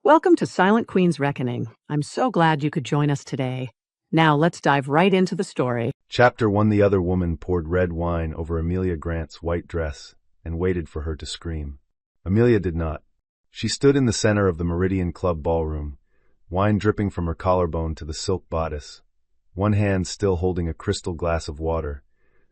Welcome to Silent Queen's Reckoning. I'm so glad you could join us today. Now let's dive right into the story. Chapter 1. The other woman poured red wine over Amelia Grant's white dress and waited for her to scream. Amelia did not. She stood in the center of the Meridian Club ballroom, wine dripping from her collarbone to the silk bodice, one hand still holding a crystal glass of water,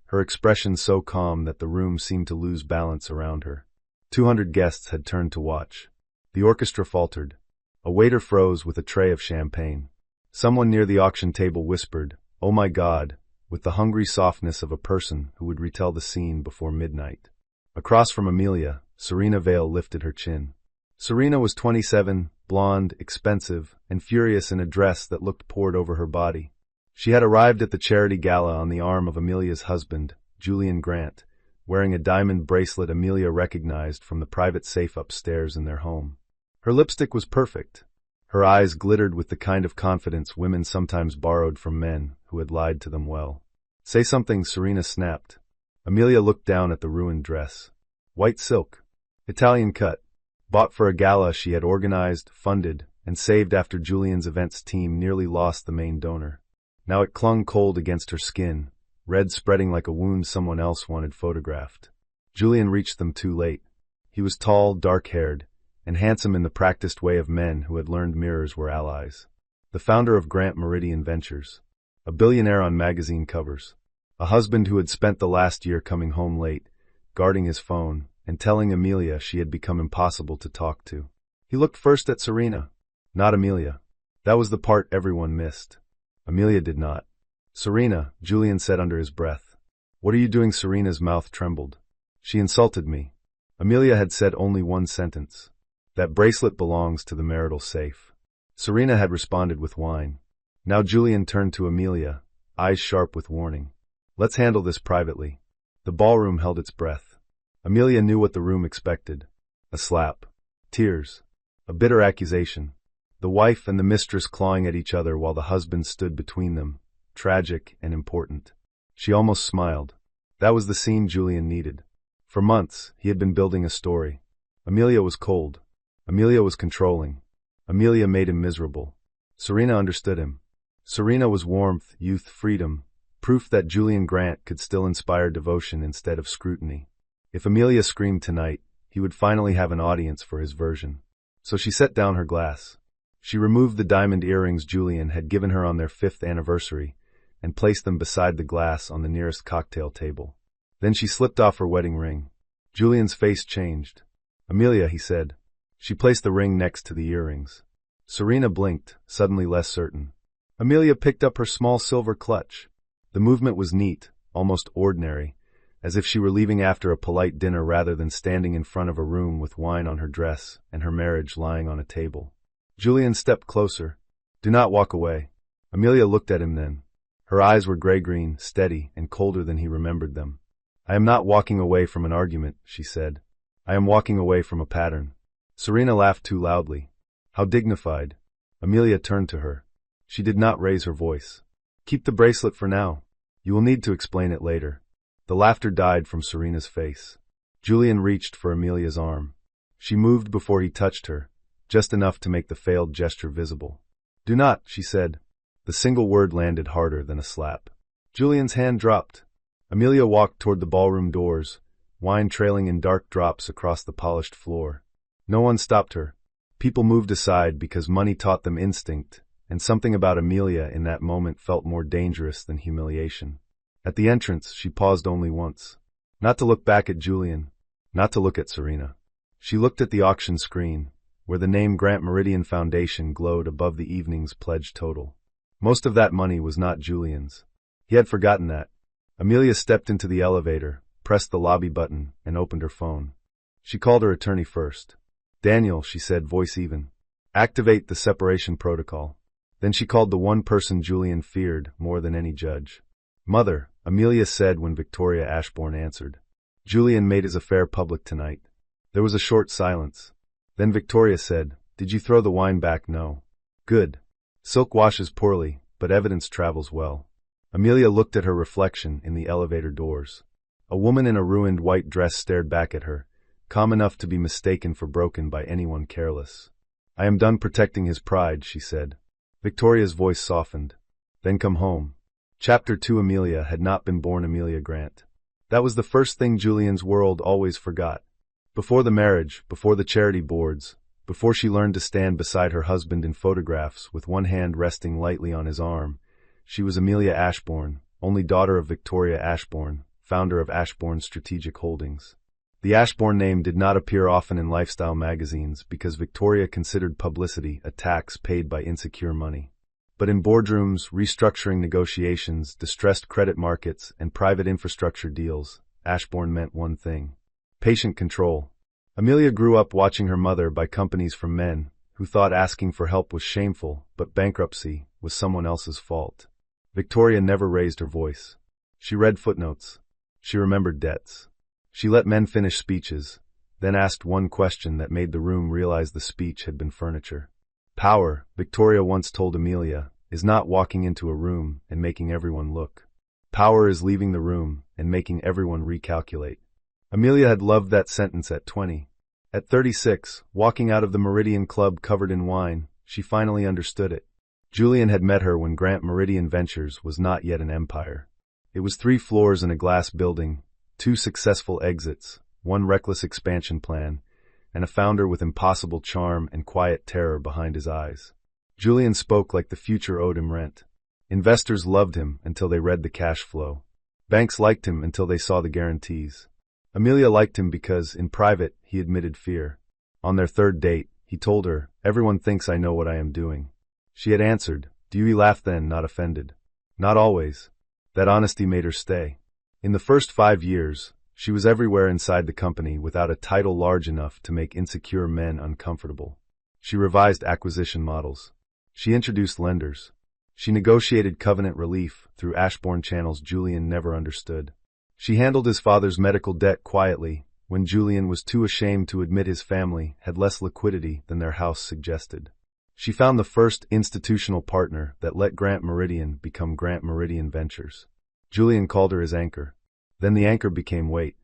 her expression so calm that the room seemed to lose balance around her. 200 guests had turned to watch. The orchestra faltered. A waiter froze with a tray of champagne. Someone near the auction table whispered, "Oh my God," with the hungry softness of a person who would retell the scene before midnight. Across from Amelia, Serena Vale lifted her chin. Serena was 27, blonde, expensive, and furious in a dress that looked poured over her body. She had arrived at the charity gala on the arm of Amelia's husband, Julian Grant, wearing a diamond bracelet Amelia recognized from the private safe upstairs in their home. Her lipstick was perfect. Her eyes glittered with the kind of confidence women sometimes borrowed from men who had lied to them well. "Say something," Serena snapped. Amelia looked down at the ruined dress. White silk. Italian cut. Bought for a gala she had organized, funded, and saved after Julian's events team nearly lost the main donor. Now it clung cold against her skin, red spreading like a wound someone else wanted photographed. Julian reached them too late. He was tall, dark-haired, and handsome in the practiced way of men who had learned mirrors were allies. The founder of Grant Meridian Ventures. A billionaire on magazine covers. A husband who had spent the last year coming home late, guarding his phone, and telling Amelia she had become impossible to talk to. He looked first at Serena, not Amelia. That was the part everyone missed. Amelia did not. "Serena," Julian said under his breath. "What are you doing?" Serena's mouth trembled. "She insulted me." Amelia had said only one sentence. "That bracelet belongs to the marital safe." Serena had responded with wine. Now Julian turned to Amelia, eyes sharp with warning. "Let's handle this privately." The ballroom held its breath. Amelia knew what the room expected. A slap. Tears. A bitter accusation. The wife and the mistress clawing at each other while the husband stood between them, tragic and important. She almost smiled. That was the scene Julian needed. For months, he had been building a story. Amelia was cold. Amelia was controlling. Amelia made him miserable. Serena understood him. Serena was warmth, youth, freedom, proof that Julian Grant could still inspire devotion instead of scrutiny. If Amelia screamed tonight, he would finally have an audience for his version. So she set down her glass. She removed the diamond earrings Julian had given her on their 5th anniversary and placed them beside the glass on the nearest cocktail table. Then she slipped off her wedding ring. Julian's face changed. "Amelia," he said. She placed the ring next to the earrings. Serena blinked, suddenly less certain. Amelia picked up her small silver clutch. The movement was neat, almost ordinary, as if she were leaving after a polite dinner rather than standing in front of a room with wine on her dress and her marriage lying on a table. Julian stepped closer. "Do not walk away." Amelia looked at him then. Her eyes were gray-green, steady, and colder than he remembered them. "I am not walking away from an argument," she said. "I am walking away from a pattern." Serena laughed too loudly. How dignified. Amelia turned to her. She did not raise her voice. "Keep the bracelet for now. You will need to explain it later." The laughter died from Serena's face. Julian reached for Amelia's arm. She moved before he touched her, just enough to make the failed gesture visible. "Do not," she said. The single word landed harder than a slap. Julian's hand dropped. Amelia walked toward the ballroom doors, wine trailing in dark drops across the polished floor. No one stopped her. People moved aside because money taught them instinct, and something about Amelia in that moment felt more dangerous than humiliation. At the entrance, she paused only once. Not to look back at Julian, not to look at Serena. She looked at the auction screen, where the name Grant Meridian Foundation glowed above the evening's pledged total. Most of that money was not Julian's. He had forgotten that. Amelia stepped into the elevator, pressed the lobby button, and opened her phone. She called her attorney first. "Daniel," she said, voice even. "Activate the separation protocol." Then she called the one person Julian feared more than any judge. "Mother," Amelia said when Victoria Ashbourne answered. "Julian made his affair public tonight." There was a short silence. Then Victoria said, "Did you throw the wine back?" "No." "Good. Silk washes poorly, but evidence travels well." Amelia looked at her reflection in the elevator doors. A woman in a ruined white dress stared back at her, calm enough to be mistaken for broken by anyone careless. I am done protecting his pride, she said. Victoria's voice softened. Then come home. Chapter 2. Amelia had not been born Amelia Grant. That was the first thing Julian's world always forgot. Before the marriage, before the charity boards, before she learned to stand beside her husband in photographs with one hand resting lightly on his arm, she was Amelia Ashbourne, only daughter of Victoria Ashbourne, founder of Ashbourne Strategic Holdings. The Ashbourne name did not appear often in lifestyle magazines because Victoria considered publicity a tax paid by insecure money. But in boardrooms, restructuring negotiations, distressed credit markets, and private infrastructure deals, Ashbourne meant one thing: patient control. Amelia grew up watching her mother buy companies from men who thought asking for help was shameful, but bankruptcy was someone else's fault. Victoria never raised her voice. She read footnotes. She remembered debts. She let men finish speeches, then asked one question that made the room realize the speech had been furniture. Power, Victoria once told Amelia, is not walking into a room and making everyone look. Power is leaving the room and making everyone recalculate. Amelia had loved that sentence at 20. At 36, walking out of the Meridian Club covered in wine, she finally understood it. Julian had met her when Grant Meridian Ventures was not yet an empire. It was 3 floors in a glass building, 2 successful exits, 1 reckless expansion plan, and a founder with impossible charm and quiet terror behind his eyes. Julian spoke like the future owed him rent. Investors loved him until they read the cash flow. Banks liked him until they saw the guarantees. Amelia liked him because, in private, he admitted fear. On their 3rd date, he told her, "Everyone thinks I know what I am doing." She had answered, "Do you?" He laughed then, not offended. Not always. That honesty made her stay. In the first 5 years, she was everywhere inside the company without a title large enough to make insecure men uncomfortable. She revised acquisition models. She introduced lenders. She negotiated covenant relief through Ashbourne channels Julian never understood. She handled his father's medical debt quietly when Julian was too ashamed to admit his family had less liquidity than their house suggested. She found the first institutional partner that let Grant Meridian become Grant Meridian Ventures. Julian called her his anchor. Then the anchor became weight.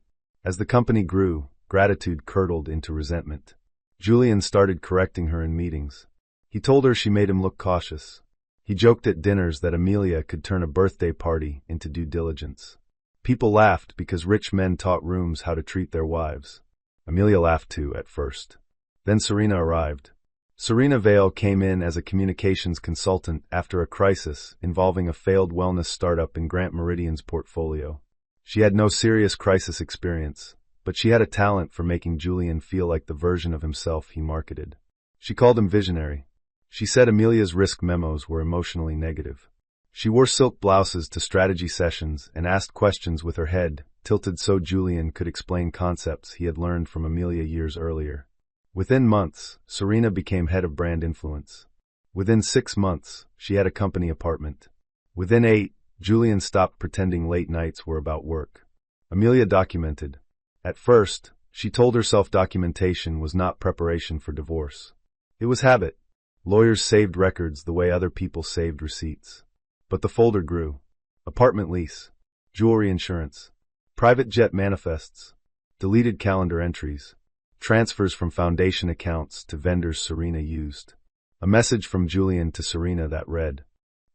As the company grew, gratitude curdled into resentment. Julian started correcting her in meetings. He told her she made him look cautious. He joked at dinners that Amelia could turn a birthday party into due diligence. People laughed because rich men taught rooms how to treat their wives. Amelia laughed too, at first. Then Serena arrived. Serena Vale came in as a communications consultant after a crisis involving a failed wellness startup in Grant Meridian's portfolio. She had no serious crisis experience, but she had a talent for making Julian feel like the version of himself he marketed. She called him visionary. She said Amelia's risk memos were emotionally negative. She wore silk blouses to strategy sessions and asked questions with her head tilted so Julian could explain concepts he had learned from Amelia years earlier. Within months, Serena became head of brand influence. Within 6 months, she had a company apartment. Within 8, Julian stopped pretending late nights were about work. Amelia documented. At first, she told herself documentation was not preparation for divorce. It was habit. Lawyers saved records the way other people saved receipts. But the folder grew. Apartment lease, jewelry insurance, private jet manifests, deleted calendar entries, transfers from foundation accounts to vendors Serena used. A message from Julian to Serena that read,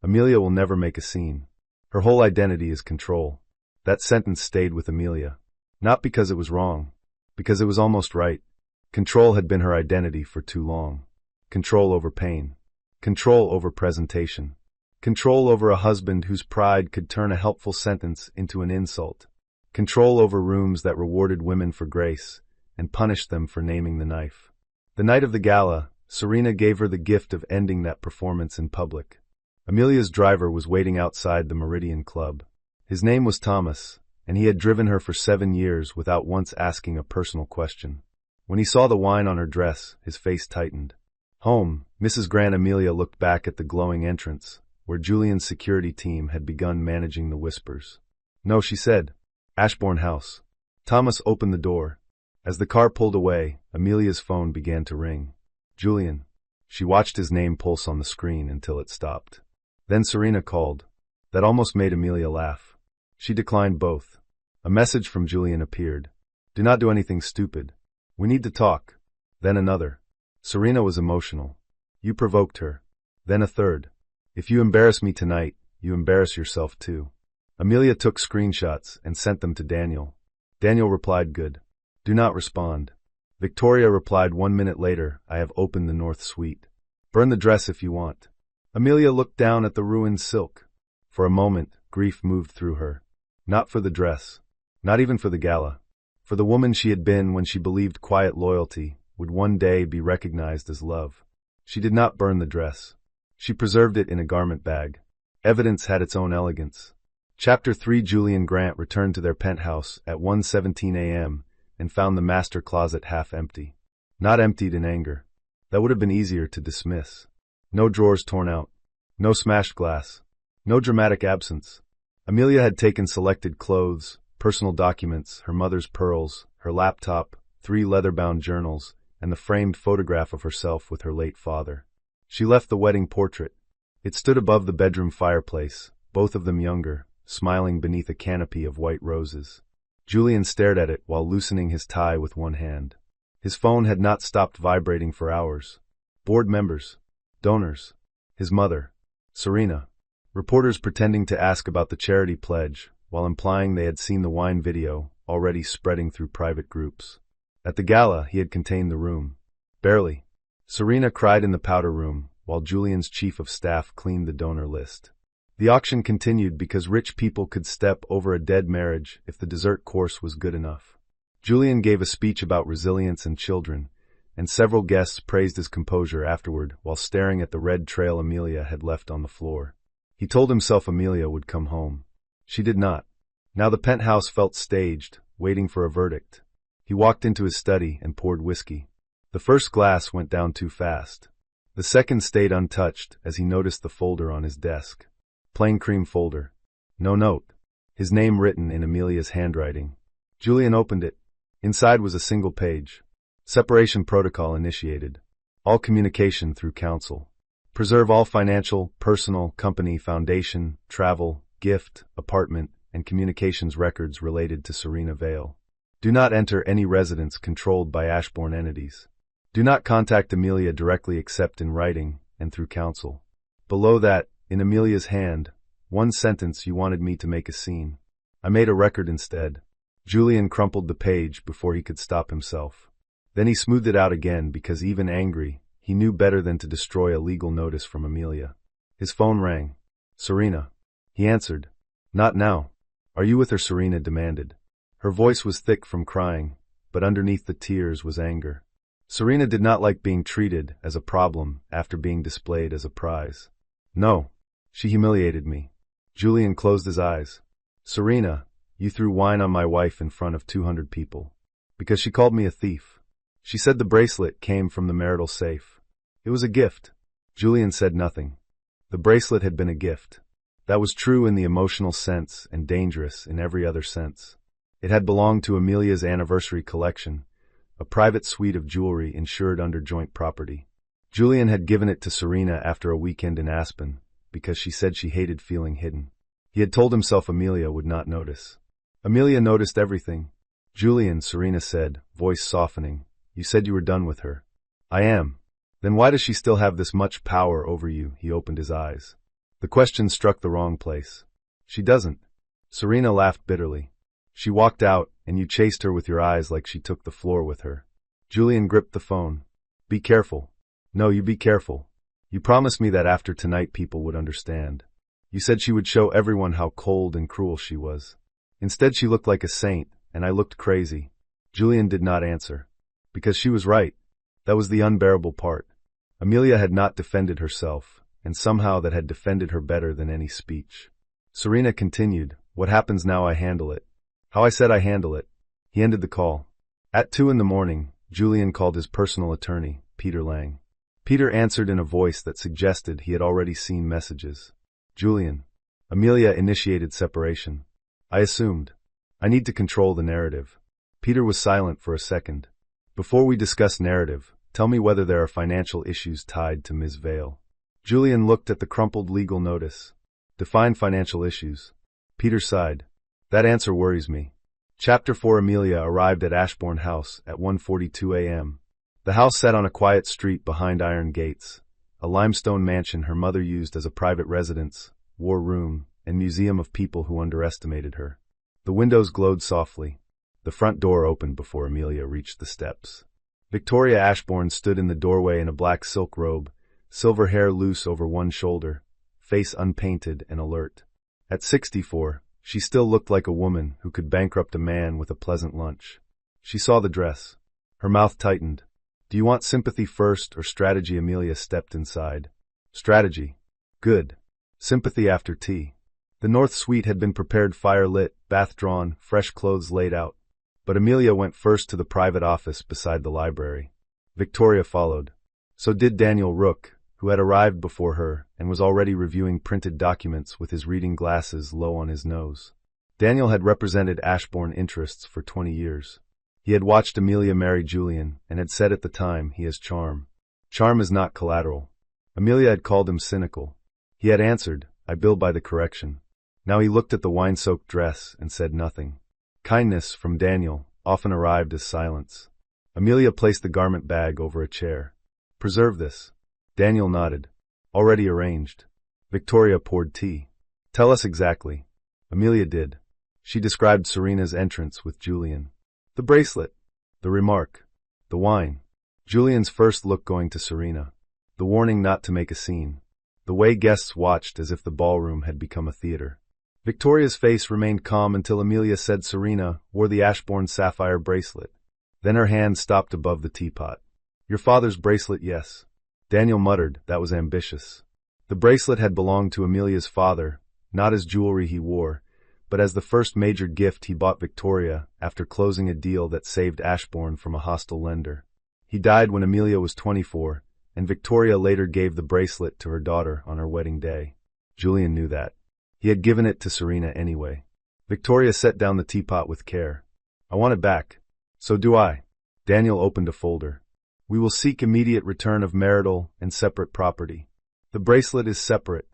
"Amelia will never make a scene. Her whole identity is control." That sentence stayed with Amelia. Not because it was wrong, because it was almost right. Control had been her identity for too long. Control over pain. Control over presentation. Control over a husband whose pride could turn a helpful sentence into an insult. Control over rooms that rewarded women for grace and punished them for naming the knife. The night of the gala, Serena gave her the gift of ending that performance in public. Amelia's driver was waiting outside the Meridian Club. His name was Thomas, and he had driven her for 7 years without once asking a personal question. When he saw the wine on her dress, his face tightened. Home, Mrs. Grant. Amelia looked back at the glowing entrance, where Julian's security team had begun managing the whispers. "No," she said. "Ashbourne House." Thomas opened the door. As the car pulled away, Amelia's phone began to ring. "Julian." She watched his name pulse on the screen until it stopped. Then Serena called. That almost made Amelia laugh. She declined both. A message from Julian appeared. "Do not do anything stupid. We need to talk." Then another. Serena was emotional. You provoked her. Then a third. If you embarrass me tonight, you embarrass yourself too. Amelia took screenshots and sent them to Daniel. Daniel replied, good. Do not respond. Victoria replied 1 minute later, I have opened the north suite. Burn the dress if you want. Amelia looked down at the ruined silk. For a moment, grief moved through her. Not for the dress. Not even for the gala. For the woman she had been when she believed quiet loyalty would one day be recognized as love. She did not burn the dress. She preserved it in a garment bag. Evidence had its own elegance. Chapter 3. Julian Grant returned to their penthouse at 1:17 a.m. and found the master closet half empty. Not emptied in anger. That would have been easier to dismiss. No drawers torn out. No smashed glass. No dramatic absence. Amelia had taken selected clothes, personal documents, her mother's pearls, her laptop, 3 leather-bound journals, and the framed photograph of herself with her late father. She left the wedding portrait. It stood above the bedroom fireplace, both of them younger, smiling beneath a canopy of white roses. Julian stared at it while loosening his tie with one hand. His phone had not stopped vibrating for hours. Board members. Donors. His mother. Serena. Reporters pretending to ask about the charity pledge, while implying they had seen the wine video, already spreading through private groups. At the gala, he had contained the room. Barely. Serena cried in the powder room, while Julian's chief of staff cleaned the donor list. The auction continued because rich people could step over a dead marriage if the dessert course was good enough. Julian gave a speech about resilience and children, and several guests praised his composure afterward while staring at the red trail Amelia had left on the floor. He told himself Amelia would come home. She did not. Now the penthouse felt staged, waiting for a verdict. He walked into his study and poured whiskey. The first glass went down too fast. The second stayed untouched as he noticed the folder on his desk. Plain cream folder. No note. His name written in Amelia's handwriting. Julian opened it. Inside was a single page. Separation protocol initiated. All communication through counsel. Preserve all financial, personal, company, foundation, travel, gift, apartment, and communications records related to Serena Vale. Do not enter any residence controlled by Ashbourne entities. Do not contact Amelia directly except in writing and through counsel. Below that, in Amelia's hand, one sentence: you wanted me to make a scene. I made a record instead. Julian crumpled the page before he could stop himself. Then he smoothed it out again because, even angry, he knew better than to destroy a legal notice from Amelia. His phone rang. Serena. He answered. Not now. Are you with her? Serena demanded. Her voice was thick from crying, but underneath the tears was anger. Serena did not like being treated as a problem after being displayed as a prize. No. She humiliated me. Julian closed his eyes. Serena, you threw wine on my wife in front of 200 people. Because she called me a thief. She said the bracelet came from the marital safe. It was a gift. Julian said nothing. The bracelet had been a gift. That was true in the emotional sense and dangerous in every other sense. It had belonged to Amelia's anniversary collection, a private suite of jewelry insured under joint property. Julian had given it to Serena after a weekend in Aspen, because she said she hated feeling hidden. He had told himself Amelia would not notice. Amelia noticed everything. Julian, Serena said, voice softening, you said you were done with her. I am. Then why does she still have this much power over you? He opened his eyes. The question struck the wrong place. She doesn't. Serena laughed bitterly. She walked out, and you chased her with your eyes like she took the floor with her. Julian gripped the phone. Be careful. No, you be careful. You promised me that after tonight people would understand. You said she would show everyone how cold and cruel she was. Instead she looked like a saint, and I looked crazy. Julian did not answer. Because she was right. That was the unbearable part. Amelia had not defended herself, and somehow that had defended her better than any speech. Serena continued, what happens now? I handle it. How I said I handle it. He ended the call. At 2 a.m, Julian called his personal attorney, Peter Lang. Peter answered in a voice that suggested he had already seen messages. Julian. Amelia initiated separation. I assumed. I need to control the narrative. Peter was silent for a second. Before we discuss narrative, tell me whether there are financial issues tied to Ms. Vale. Julian looked at the crumpled legal notice. Define financial issues. Peter sighed. That answer worries me. Chapter 4. Amelia arrived at Ashbourne House at 1:42 a.m. The house sat on a quiet street behind iron gates, a limestone mansion her mother used as a private residence, war room, and museum of people who underestimated her. The windows glowed softly. The front door opened before Amelia reached the steps. Victoria Ashbourne stood in the doorway in a black silk robe, silver hair loose over one shoulder, face unpainted and alert. At 64, she still looked like a woman who could bankrupt a man with a pleasant lunch. She saw the dress. Her mouth tightened. "Do you want sympathy first or strategy?" Amelia stepped inside. "Strategy. Good. Sympathy after tea." The north suite had been prepared, fire lit, bath drawn, fresh clothes laid out. But Amelia went first to the private office beside the library. Victoria followed. So did Daniel Rook, who had arrived before her and was already reviewing printed documents with his reading glasses low on his nose. Daniel had represented Ashbourne interests for 20 years. He had watched Amelia marry Julian and had said at the time, "He has charm. Charm is not collateral." Amelia had called him cynical. He had answered, "I bill by the correction." Now he looked at the wine-soaked dress and said nothing. Kindness from Daniel often arrived as silence. Amelia placed the garment bag over a chair. "Preserve this." Daniel nodded. "Already arranged." Victoria poured tea. "Tell us exactly." Amelia did. She described Serena's entrance with Julian. The bracelet. The remark. The wine. Julian's first look going to Serena. The warning not to make a scene. The way guests watched as if the ballroom had become a theater. Victoria's face remained calm until Amelia said Serena wore the Ashbourne sapphire bracelet. Then her hand stopped above the teapot. "Your father's bracelet, yes." Daniel muttered, "That was ambitious." The bracelet had belonged to Amelia's father, not as jewelry he wore, but as the first major gift he bought Victoria after closing a deal that saved Ashbourne from a hostile lender. He died when Amelia was 24, and Victoria later gave the bracelet to her daughter on her wedding day. Julian knew that. He had given it to Serena anyway. Victoria set down the teapot with care. "I want it back." "So do I." Daniel opened a folder. "We will seek immediate return of marital and separate property." The bracelet is separate.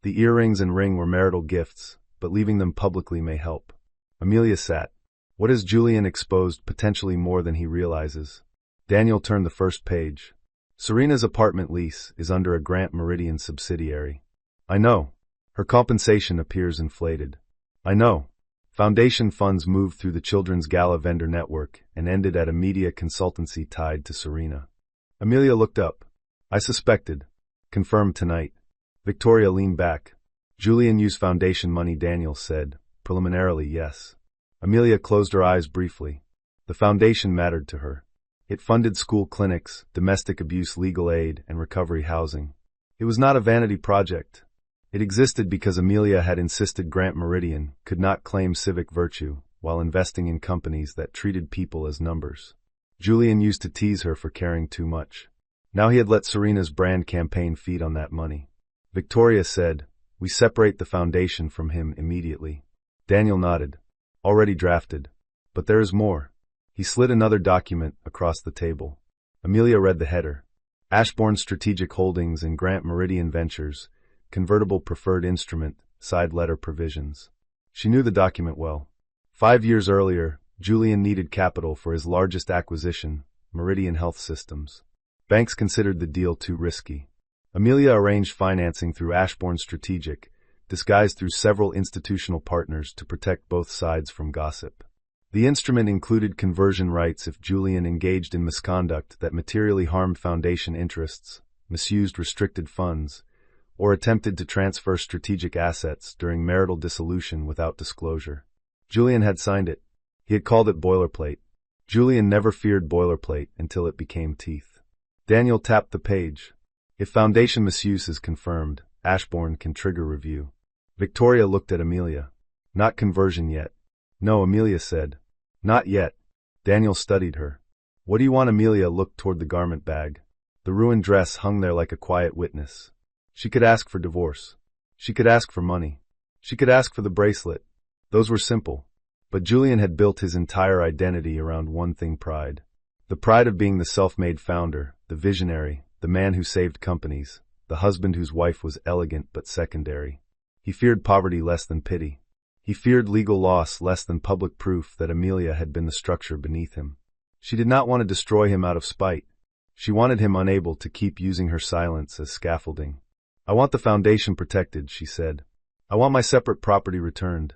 The earrings and ring were marital gifts, but leaving them publicly may help. Amelia sat. What has Julian exposed potentially more than he realizes? Daniel turned the first page. Serena's apartment lease is under a Grant Meridian subsidiary. "I know. Her compensation appears inflated." "I know. Foundation funds moved through the Children's Gala vendor network and ended at a media consultancy tied to Serena." Amelia looked up. "I suspected. Confirmed tonight." Victoria leaned back. "Julian used foundation money," Daniel said. "Preliminarily, yes." Amelia closed her eyes briefly. The foundation mattered to her. It funded school clinics, domestic abuse legal aid, and recovery housing. It was not a vanity project. It existed because Amelia had insisted Grant Meridian could not claim civic virtue while investing in companies that treated people as numbers. Julian used to tease her for caring too much. Now he had let Serena's brand campaign feed on that money. Victoria said, "We separate the foundation from him immediately." Daniel nodded. "Already drafted. But there is more." He slid another document across the table. Amelia read the header. Ashbourne Strategic Holdings and Grant Meridian Ventures, Convertible Preferred Instrument, Side Letter Provisions. She knew the document well. 5 years earlier, Julian needed capital for his largest acquisition, Meridian Health Systems. Banks considered the deal too risky. Amelia arranged financing through Ashbourne Strategic, disguised through several institutional partners to protect both sides from gossip. The instrument included conversion rights if Julian engaged in misconduct that materially harmed foundation interests, misused restricted funds, or attempted to transfer strategic assets during marital dissolution without disclosure. Julian had signed it. He had called it boilerplate. Julian never feared boilerplate until it became teeth. Daniel tapped the page. If foundation misuse is confirmed, Ashbourne can trigger review. Victoria looked at Amelia. "Not conversion yet." "No," Amelia said. "Not yet." Daniel studied her. "What do you want?" Amelia looked toward the garment bag. The ruined dress hung there like a quiet witness. She could ask for divorce. She could ask for money. She could ask for the bracelet. Those were simple. But Julian had built his entire identity around one thing: pride. The pride of being the self-made founder, the visionary, the man who saved companies, the husband whose wife was elegant but secondary. He feared poverty less than pity. He feared legal loss less than public proof that Amelia had been the structure beneath him. She did not want to destroy him out of spite. She wanted him unable to keep using her silence as scaffolding. "I want the foundation protected," she said. "I want my separate property returned.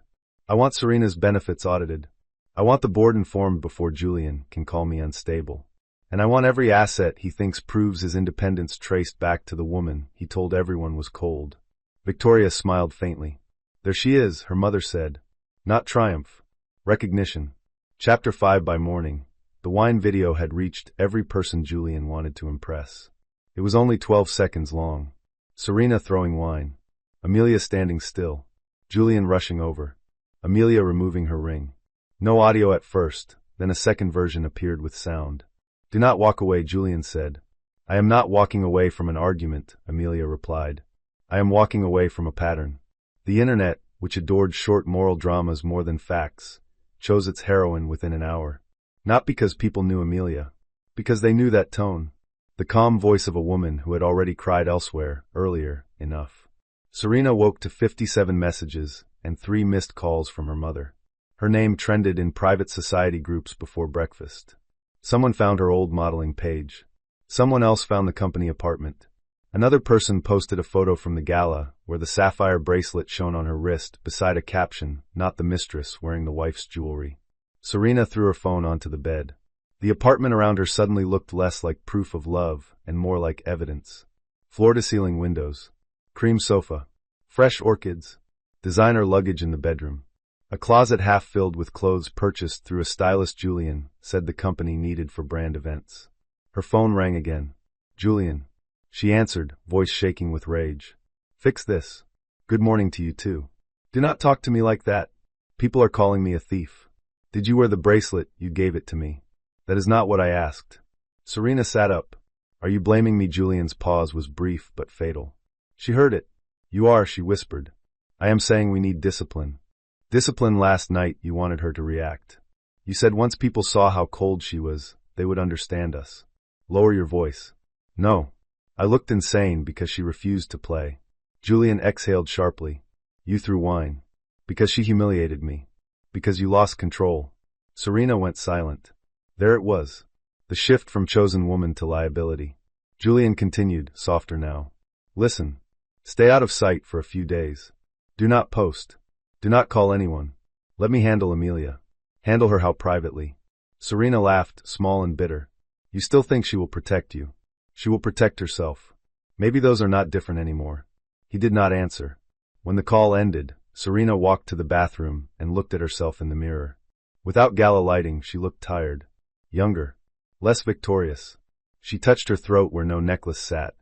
I want Serena's benefits audited. I want the board informed before Julian can call me unstable. And I want every asset he thinks proves his independence traced back to the woman he told everyone was cold." Victoria smiled faintly. "There she is," her mother said. Not triumph. Recognition. Chapter 5. By morning, the wine video had reached every person Julian wanted to impress. It was only 12 seconds long. Serena throwing wine. Amelia standing still. Julian rushing over. Amelia removing her ring. No audio at first, then a second version appeared with sound. "Do not walk away," Julian said. "I am not walking away from an argument," Amelia replied. "I am walking away from a pattern." The internet, which adored short moral dramas more than facts, chose its heroine within an hour. Not because people knew Amelia, because they knew that tone. The calm voice of a woman who had already cried elsewhere, earlier, enough. Serena woke to 57 messages and 3 missed calls from her mother. Her name trended in private society groups before breakfast. Someone found her old modeling page. Someone else found the company apartment. Another person posted a photo from the gala where the sapphire bracelet shone on her wrist beside a caption, "Not the mistress wearing the wife's jewelry." Serena threw her phone onto the bed. The apartment around her suddenly looked less like proof of love and more like evidence. Floor-to-ceiling windows. Cream sofa. Fresh orchids. Designer luggage in the bedroom. A closet half filled with clothes purchased through a stylist Julian said the company needed for brand events. Her phone rang again. "Julian." She answered, voice shaking with rage. "Fix this. Good morning to you too. Do not talk to me like that. People are calling me a thief. Did you wear the bracelet? You gave it to me. That is not what I asked." Serena sat up. "Are you blaming me?" Julian's pause was brief but fatal. She heard it. "You are," she whispered. "I am saying we need discipline. Discipline. Last night you wanted her to react. You said once people saw how cold she was, they would understand us. Lower your voice." "No. I looked insane because she refused to play." Julian exhaled sharply. "You threw wine. Because she humiliated me. Because you lost control." Serena went silent. There it was. The shift from chosen woman to liability. Julian continued, softer now. "Listen. Stay out of sight for a few days. Do not post. Do not call anyone. Let me handle Amelia. Handle her how privately." Serena laughed, small and bitter. "You still think she will protect you? She will protect herself. Maybe those are not different anymore." He did not answer. When the call ended, Serena walked to the bathroom and looked at herself in the mirror. Without gala lighting, she looked tired. Younger. Less victorious. She touched her throat where no necklace sat,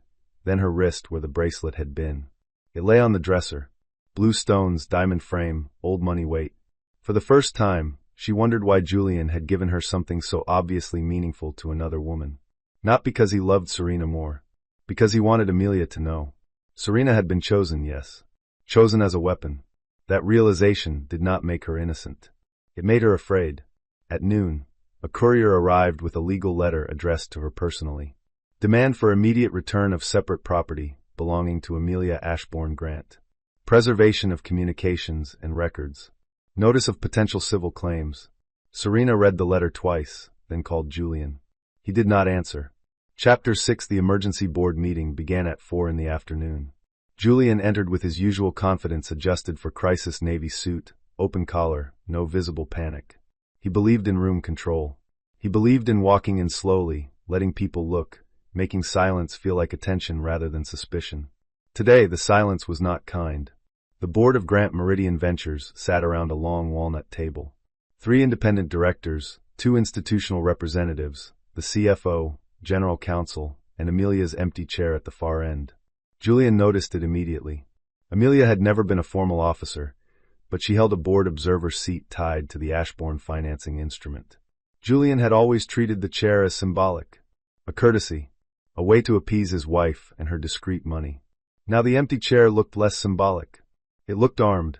then her wrist where the bracelet had been. It lay on the dresser. Blue stones, diamond frame, old money weight. For the first time, she wondered why Julian had given her something so obviously meaningful to another woman. Not because he loved Serena more. Because he wanted Amelia to know. Serena had been chosen, yes. Chosen as a weapon. That realization did not make her innocent. It made her afraid. At noon, a courier arrived with a legal letter addressed to her personally. Demand for immediate return of separate property belonging to Amelia Ashbourne Grant. Preservation of communications and records. Notice of potential civil claims. Serena read the letter twice, then called Julian. He did not answer. Chapter 6. The emergency board meeting began at 4 in the afternoon. Julian entered with his usual confidence adjusted for crisis navy suit, open collar, no visible panic. He believed in room control. He believed in walking in slowly, letting people look, making silence feel like attention rather than suspicion. Today, the silence was not kind. The board of Grant Meridian Ventures sat around a long walnut table. 3 independent directors, 2 institutional representatives, the CFO, general counsel, and Amelia's empty chair at the far end. Julian noticed it immediately. Amelia had never been a formal officer, but she held a board observer seat tied to the Ashbourne financing instrument. Julian had always treated the chair as symbolic, a courtesy, a way to appease his wife and her discreet money. Now the empty chair looked less symbolic. It looked armed.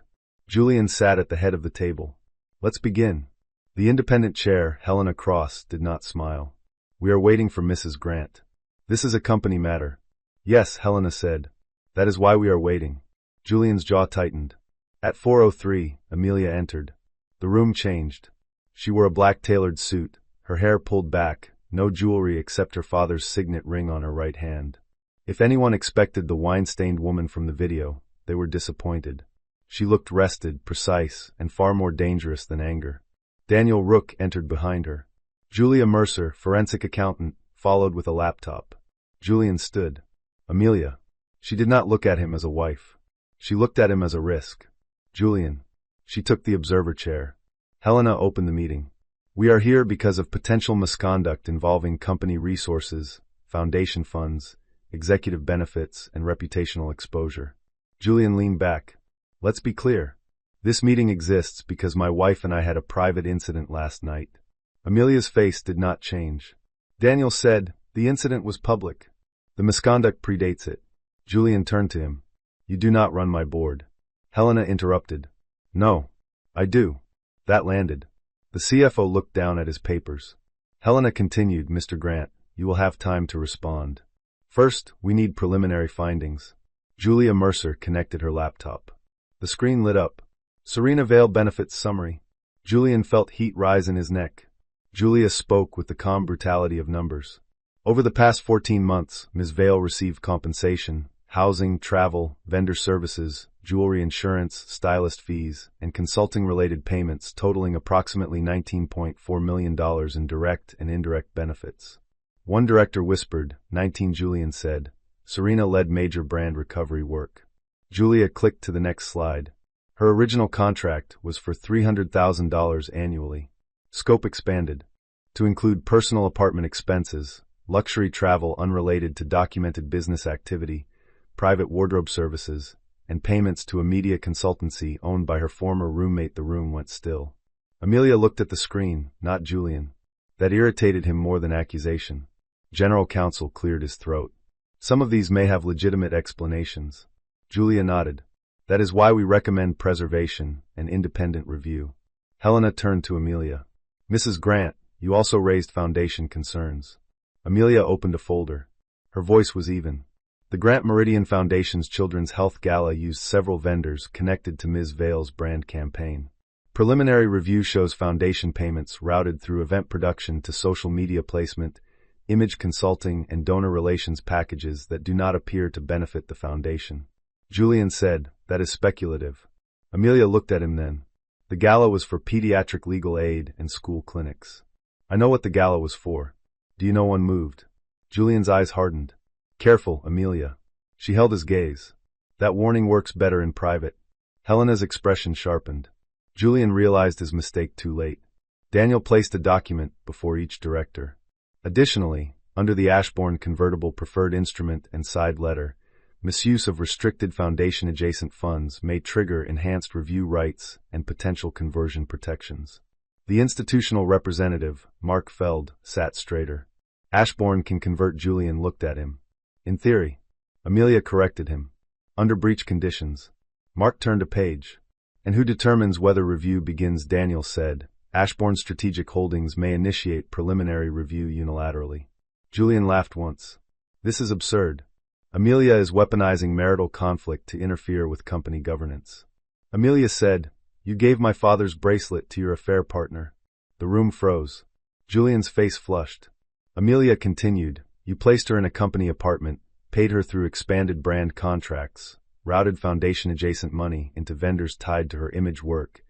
Julian sat at the head of the table. "Let's begin." The independent chair, Helena Cross, did not smile. "We are waiting for Mrs. Grant. This is a company matter." "Yes," Helena said. "That is why we are waiting." Julian's jaw tightened. At 4:03, Amelia entered. The room changed. She wore a black tailored suit, her hair pulled back, no jewelry except her father's signet ring on her right hand. If anyone expected the wine-stained woman from the video, they were disappointed. She looked rested, precise, and far more dangerous than anger. Daniel Rook entered behind her. Julia Mercer, forensic accountant, followed with a laptop. Julian stood. Amelia. She did not look at him as a wife. She looked at him as a risk. Julian. She took the observer chair. Helena opened the meeting. We are here because of potential misconduct involving company resources, foundation funds, executive benefits, and reputational exposure. Julian leaned back. Let's be clear. This meeting exists because my wife and I had a private incident last night. Amelia's face did not change. Daniel said, the incident was public. The misconduct predates it. Julian turned to him. You do not run my board. Helena interrupted. No. I do. That landed. The CFO looked down at his papers. Helena continued, Mr. Grant, you will have time to respond. First, we need preliminary findings. Julia Mercer connected her laptop. The screen lit up. Serena Vale Benefits Summary. Julian felt heat rise in his neck. Julia spoke with the calm brutality of numbers. Over the past 14 months, Ms. Vale received compensation, housing, travel, vendor services, jewelry insurance, stylist fees, and consulting-related payments totaling approximately $19.4 million in direct and indirect benefits. One director whispered, 19. Julian said, Serena led major brand recovery work. Julia clicked to the next slide. Her original contract was for $300,000 annually. Scope expanded to include personal apartment expenses, luxury travel unrelated to documented business activity, private wardrobe services, and payments to a media consultancy owned by her former roommate. The room went still. Amelia looked at the screen, not Julian. That irritated him more than accusation. General counsel cleared his throat. Some of these may have legitimate explanations. Julia nodded. That is why we recommend preservation and independent review. Helena turned to Amelia. Mrs. Grant, you also raised foundation concerns. Amelia opened a folder. Her voice was even. The Grant Meridian Foundation's Children's Health Gala used several vendors connected to Ms. Vale's brand campaign. Preliminary review shows foundation payments routed through event production to social media placement, image consulting, and donor relations packages that do not appear to benefit the foundation. Julian said, that is speculative. Amelia looked at him then. The gala was for pediatric legal aid and school clinics. I know what the gala was for. Do you know one moved? Julian's eyes hardened. Careful, Amelia. She held his gaze. That warning works better in private. Helena's expression sharpened. Julian realized his mistake too late. Daniel placed a document before each director. Additionally, under the Ashbourne convertible preferred instrument and side letter, misuse of restricted foundation-adjacent funds may trigger enhanced review rights and potential conversion protections. The institutional representative, Mark Feld, sat straighter. Ashbourne can convert. Julian looked at him. In theory. Amelia corrected him. Under breach conditions. Mark turned a page. And who determines whether review begins? Daniel said. Ashbourne Strategic Holdings may initiate preliminary review unilaterally. Julian laughed once. This is absurd. Amelia is weaponizing marital conflict to interfere with company governance. Amelia said, You gave my father's bracelet to your affair partner. The room froze. Julian's face flushed. Amelia continued, You placed her in a company apartment, paid her through expanded brand contracts, routed foundation-adjacent money into vendors tied to her image work,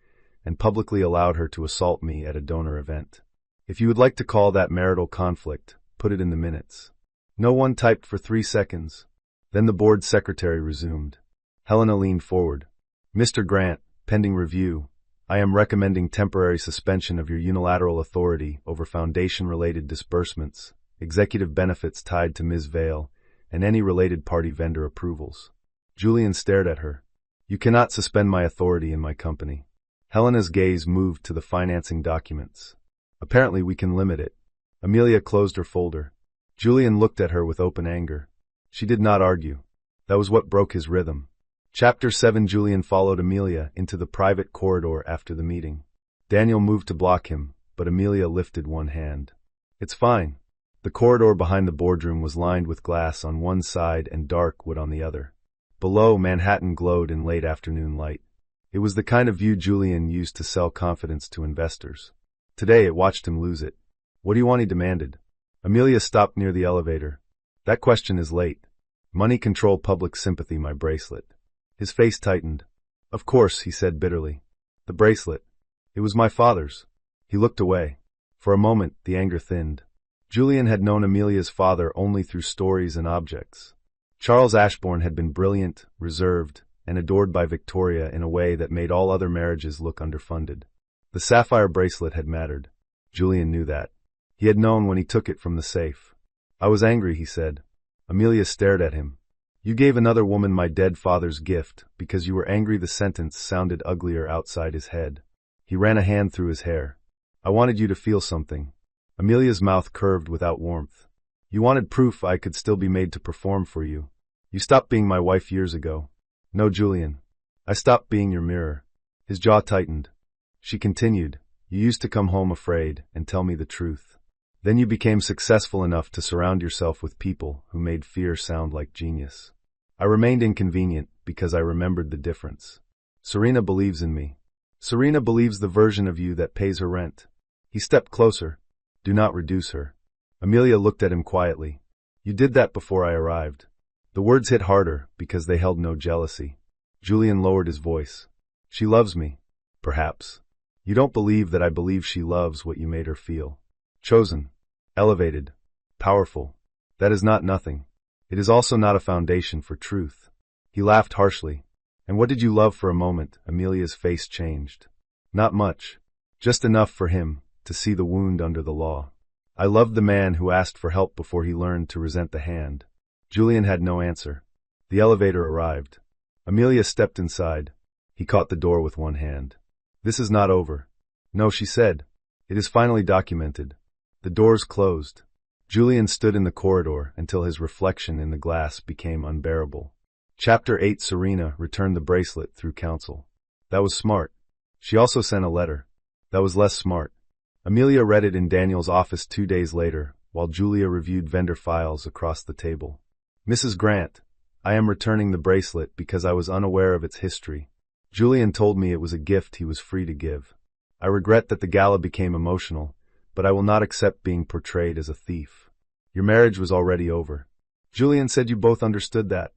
and publicly allowed her to assault me at a donor event. If you would like to call that marital conflict, put it in the minutes. No one typed for 3 seconds. Then the board secretary resumed. Helena leaned forward. Mr. Grant, pending review, I am recommending temporary suspension of your unilateral authority over foundation-related disbursements, executive benefits tied to Ms. Vale, and any related party vendor approvals. Julian stared at her. You cannot suspend my authority in my company. Helena's gaze moved to the financing documents. Apparently we can limit it. Amelia closed her folder. Julian looked at her with open anger. She did not argue. That was what broke his rhythm. Chapter 7. Julian followed Amelia into the private corridor after the meeting. Daniel moved to block him, but Amelia lifted one hand. It's fine. The corridor behind the boardroom was lined with glass on one side and dark wood on the other. Below, Manhattan glowed in late afternoon light. It was the kind of view Julian used to sell confidence to investors. Today it watched him lose it. What do you want? He demanded. Amelia stopped near the elevator. That question is late. Money control public sympathy, my bracelet. His face tightened. Of course, he said bitterly. The bracelet. It was my father's. He looked away. For a moment, the anger thinned. Julian had known Amelia's father only through stories and objects. Charles Ashbourne had been brilliant, reserved, and adored by Victoria in a way that made all other marriages look underfunded. The sapphire bracelet had mattered. Julian knew that. He had known when he took it from the safe. I was angry, he said. Amelia stared at him. You gave another woman my dead father's gift because you were angry. The sentence sounded uglier outside his head. He ran a hand through his hair. I wanted you to feel something. Amelia's mouth curved without warmth. You wanted proof I could still be made to perform for you. You stopped being my wife years ago. No, Julian. I stopped being your mirror. His jaw tightened. She continued. You used to come home afraid and tell me the truth. Then you became successful enough to surround yourself with people who made fear sound like genius. I remained inconvenient because I remembered the difference. Serena believes in me. Serena believes the version of you that pays her rent. He stepped closer. Do not reduce her. Amelia looked at him quietly. You did that before I arrived. The words hit harder because they held no jealousy. Julian lowered his voice. She loves me. Perhaps. You don't believe that I believe she loves what you made her feel. Chosen. Elevated. Powerful. That is not nothing. It is also not a foundation for truth. He laughed harshly. And what did you love for a moment? Amelia's face changed. Not much. Just enough for him to see the wound under the law. I loved the man who asked for help before he learned to resent the hand. Julian had no answer. The elevator arrived. Amelia stepped inside. He caught the door with one hand. This is not over. No, she said. It is finally documented. The doors closed. Julian stood in the corridor until his reflection in the glass became unbearable. Chapter 8. Serena returned the bracelet through counsel. That was smart. She also sent a letter. That was less smart. Amelia read it in Daniel's office 2 days later, while Julia reviewed vendor files across the table. Mrs. Grant, I am returning the bracelet because I was unaware of its history. Julian told me it was a gift he was free to give. I regret that the gala became emotional, but I will not accept being portrayed as a thief. Your marriage was already over. Julian said you both understood that.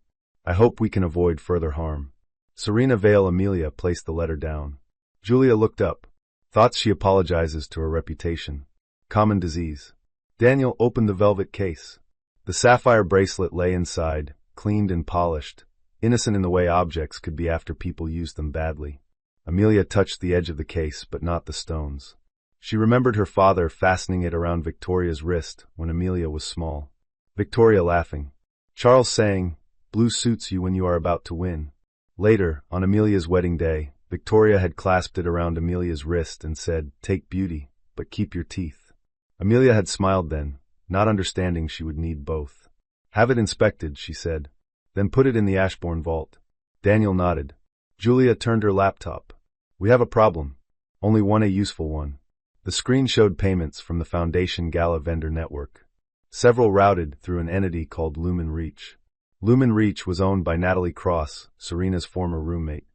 I hope we can avoid further harm. Serena Vale. Amelia placed the letter down. Julia looked up. Thoughts she apologizes to her reputation. Common disease. Daniel opened the velvet case. The sapphire bracelet lay inside, cleaned and polished, innocent in the way objects could be after people used them badly. Amelia touched the edge of the case, but not the stones. She remembered her father fastening it around Victoria's wrist when Amelia was small. Victoria laughing. Charles saying, "Blue suits you when you are about to win." Later, on Amelia's wedding day, Victoria had clasped it around Amelia's wrist and said, "Take beauty, but keep your teeth." Amelia had smiled then, not understanding she would need both. "Have it inspected," she said. "Then put it in the Ashbourne vault." Daniel nodded. Julia turned her laptop. "We have a problem. Only one, a useful one." The screen showed payments from the Foundation Gala vendor network. Several routed through an entity called Lumen Reach. Lumen Reach was owned by Natalie Cross, Serena's former roommate.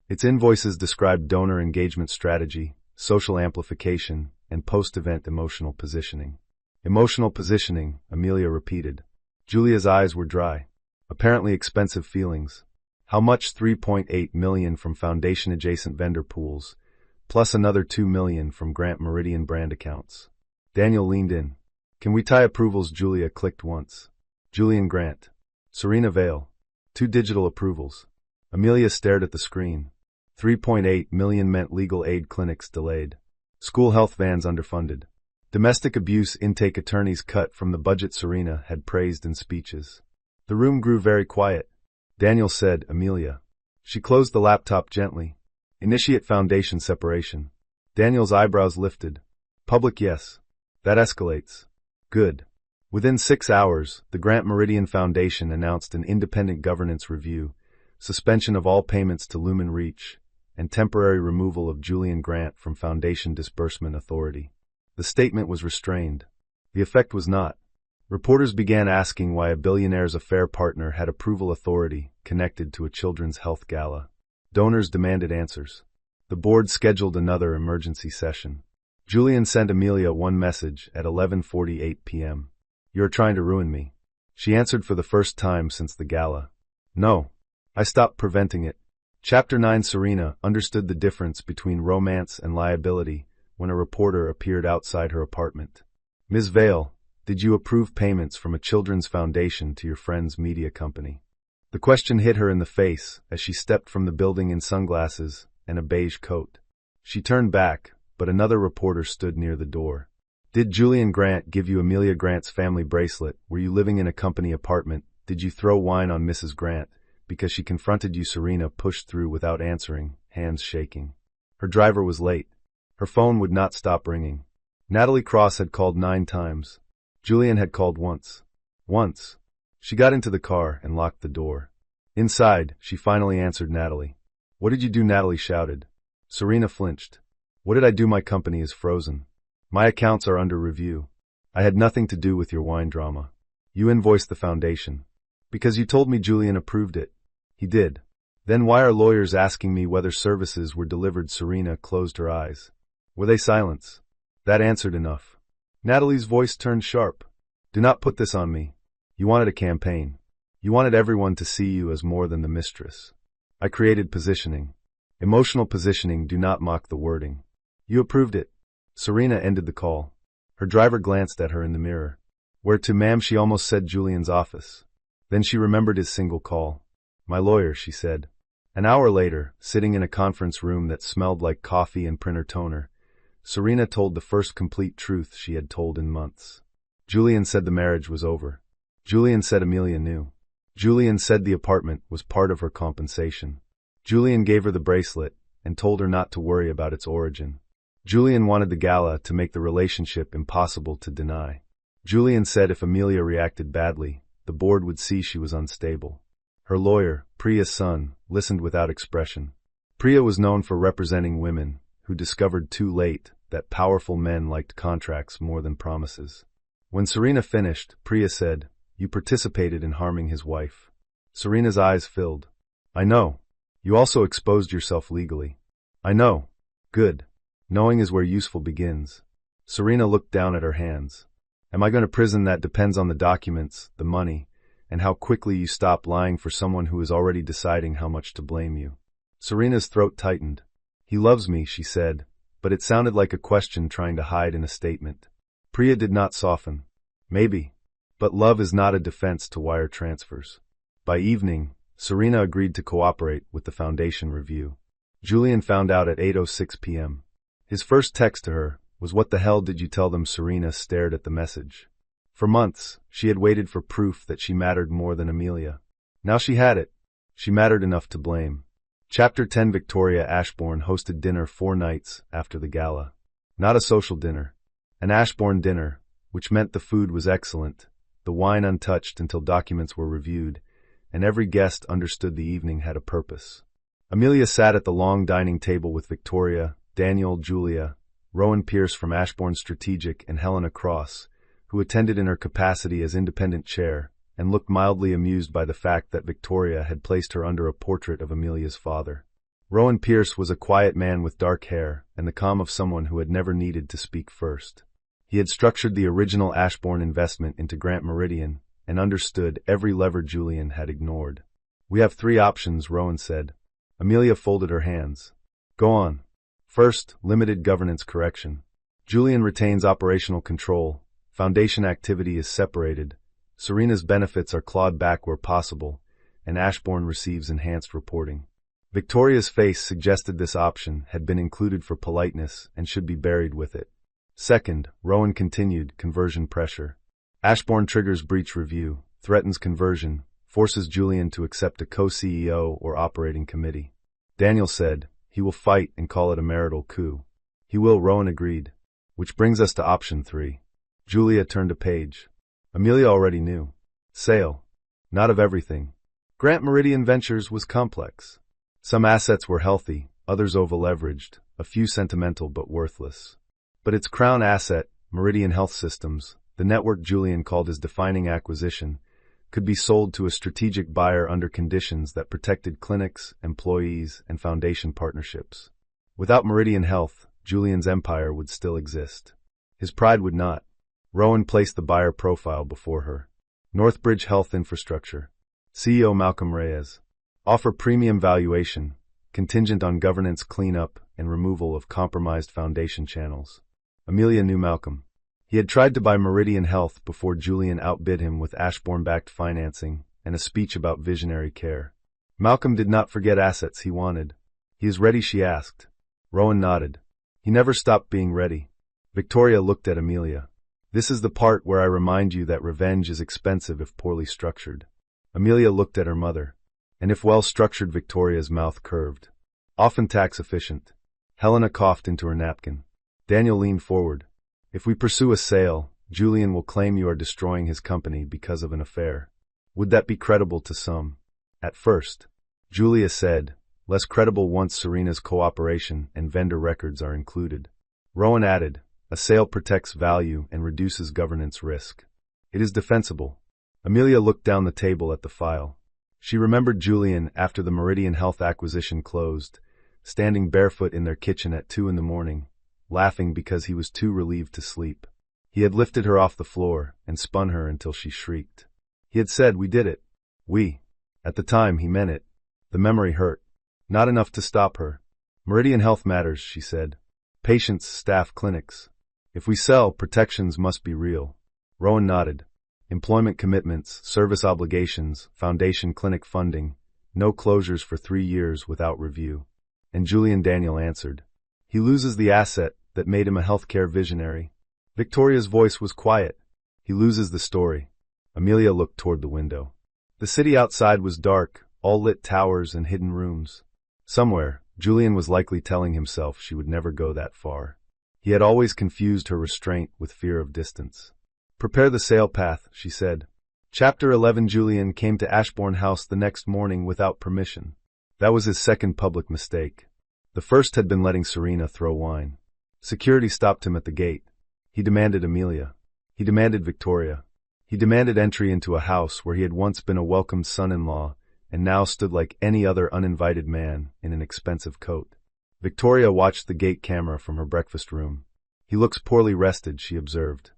Its invoices described donor engagement strategy, social amplification, and post-event emotional positioning. Emotional positioning, Amelia repeated. Julia's eyes were dry. Apparently expensive feelings. How much? 3.8 million from Foundation-adjacent vendor pools, plus another 2 million from Grant Meridian brand accounts. Daniel leaned in. "Can we tie approvals?" Julia clicked once. Julian Grant. Serena Vale. 2 digital approvals. Amelia stared at the screen. 3.8 million meant legal aid clinics delayed. School health vans underfunded. Domestic abuse intake attorneys cut from the budget Serena had praised in speeches. The room grew very quiet. Daniel said, "Amelia." She closed the laptop gently. "Initiate foundation separation." Daniel's eyebrows lifted. "Public, yes. That escalates." "Good." Within 6 hours, the Grant Meridian Foundation announced an independent governance review, suspension of all payments to Lumen Reach, and temporary removal of Julian Grant from Foundation Disbursement Authority. The statement was restrained. The effect was not. Reporters began asking why a billionaire's affair partner had approval authority connected to a children's health gala. Donors demanded answers. The board scheduled another emergency session. Julian sent Amelia one message at 11:48 p.m. "You are trying to ruin me." She answered for the first time since the gala. "No. I stopped preventing it." Chapter 9. Serena understood the difference between romance and liability when a reporter appeared outside her apartment. "Ms. Vale, did you approve payments from a children's foundation to your friend's media company?" The question hit her in the face as she stepped from the building in sunglasses and a beige coat. She turned back, but another reporter stood near the door. "Did Julian Grant give you Amelia Grant's family bracelet? Were you living in a company apartment? Did you throw wine on Mrs. Grant?" Because she confronted you, Serena pushed through without answering, hands shaking. Her driver was late. Her phone would not stop ringing. Natalie Cross had called 9 times. Julian had called once. Once. She got into the car and locked the door. Inside, she finally answered Natalie. "What did you do?" Natalie shouted. Serena flinched. "What did I do? My company is frozen. My accounts are under review. I had nothing to do with your wine drama. You invoiced the foundation. Because you told me Julian approved it." "He did." "Then why are lawyers asking me whether services were delivered?" Serena closed her eyes. "Were they silence?" That answered enough. Natalie's voice turned sharp. "Do not put this on me. You wanted a campaign. You wanted everyone to see you as more than the mistress. I created positioning. Emotional positioning. Do not mock the wording. You approved it." Serena ended the call. Her driver glanced at her in the mirror. "Where to, ma'am?" She almost said Julian's office. Then she remembered his single call. "My lawyer," she said. An hour later, sitting in a conference room that smelled like coffee and printer toner, Serena told the first complete truth she had told in months. Julian said the marriage was over. Julian said Amelia knew. Julian said the apartment was part of her compensation. Julian gave her the bracelet and told her not to worry about its origin. Julian wanted the gala to make the relationship impossible to deny. Julian said if Amelia reacted badly, the board would see she was unstable. Her lawyer, Priya's son, listened without expression. Priya was known for representing women who discovered too late that powerful men liked contracts more than promises. When Serena finished, Priya said, "You participated in harming his wife." Serena's eyes filled. "I know. You also exposed yourself legally." "I know." "Good. Knowing is where useful begins." Serena looked down at her hands. "Am I going to prison? That depends on the documents, the money, and how quickly you stop lying for someone who is already deciding how much to blame you." Serena's throat tightened. "He loves me," she said, but it sounded like a question trying to hide in a statement. Priya did not soften. "Maybe. But love is not a defense to wire transfers." By evening, Serena agreed to cooperate with the foundation review. Julian found out at 8:06 p.m. His first text to her was, "What the hell did you tell them?" Serena stared at the message. For months, she had waited for proof that she mattered more than Amelia. Now she had it. She mattered enough to blame. Chapter 10. Victoria Ashbourne hosted dinner 4 nights after the gala. Not a social dinner. An Ashbourne dinner, which meant the food was excellent, the wine untouched until documents were reviewed, and every guest understood the evening had a purpose. Amelia sat at the long dining table with Victoria, Daniel, Julia, Rowan Pierce from Ashbourne Strategic, and Helena Cross, who attended in her capacity as independent chair, and looked mildly amused by the fact that Victoria had placed her under a portrait of Amelia's father. Rowan Pierce was a quiet man with dark hair and the calm of someone who had never needed to speak first. He had structured the original Ashbourne investment into Grant Meridian and understood every lever Julian had ignored. "We have 3 options," Rowan said. Amelia folded her hands. "Go on." "First, limited governance correction. Julian retains operational control. Foundation activity is separated. Serena's benefits are clawed back where possible, and Ashbourne receives enhanced reporting." Victoria's face suggested this option had been included for politeness and should be buried with it. Second, Rowan continued, conversion pressure. Ashbourne triggers breach review, threatens conversion, forces Julian to accept a co-CEO or operating committee. Daniel said, "He will fight and call it a marital coup." "He will," Rowan agreed. "Which brings us to option 3. Julia turned a page. Amelia already knew. Sale. Not of everything. Grant Meridian Ventures was complex. Some assets were healthy, others over-leveraged, a few sentimental but worthless. But its crown asset, Meridian Health Systems, the network Julian called his defining acquisition, could be sold to a strategic buyer under conditions that protected clinics, employees, and foundation partnerships. Without Meridian Health, Julian's empire would still exist. His pride would not. Rowan placed the buyer profile before her. Northbridge Health Infrastructure. CEO Malcolm Reyes. Offer premium valuation, contingent on governance cleanup and removal of compromised foundation channels. Amelia knew Malcolm. He had tried to buy Meridian Health before Julian outbid him with Ashbourne-backed financing and a speech about visionary care. Malcolm did not forget assets he wanted. "He is ready?" she asked. Rowan nodded. "He never stopped being ready." Victoria looked at Amelia. "This is the part where I remind you that revenge is expensive if poorly structured." Amelia looked at her mother. "And if well-structured?" Victoria's mouth curved. "Often tax-efficient." Helena coughed into her napkin. Daniel leaned forward. "If we pursue a sale, Julian will claim you are destroying his company because of an affair. Would that be credible to some?" "At first," Julia said, "less credible once Serena's cooperation and vendor records are included." Rowan added, "A sale protects value and reduces governance risk. It is defensible." Amelia looked down the table at the file. She remembered Julian after the Meridian Health acquisition closed, standing barefoot in their kitchen at 2 a.m, laughing because he was too relieved to sleep. He had lifted her off the floor and spun her until she shrieked. He had said, "We did it." We. At the time, he meant it. The memory hurt. Not enough to stop her. "Meridian Health matters," she said. "Patients, staff, clinics. If we sell, protections must be real." Rowan nodded. "Employment commitments, service obligations, foundation clinic funding, no closures for 3 years without review." And Julian Daniel answered, "He loses the asset that made him a healthcare visionary." Victoria's voice was quiet. "He loses the story." Amelia looked toward the window. The city outside was dark, all lit towers and hidden rooms. Somewhere, Julian was likely telling himself she would never go that far. He had always confused her restraint with fear of distance. "Prepare the sale path," she said. Chapter 11. Julian came to Ashbourne House the next morning without permission. That was his second public mistake. The first had been letting Serena throw wine. Security stopped him at the gate. He demanded Amelia. He demanded Victoria. He demanded entry into a house where he had once been a welcomed son-in-law and now stood like any other uninvited man in an expensive coat. Victoria watched the gate camera from her breakfast room. "He looks poorly rested," she observed.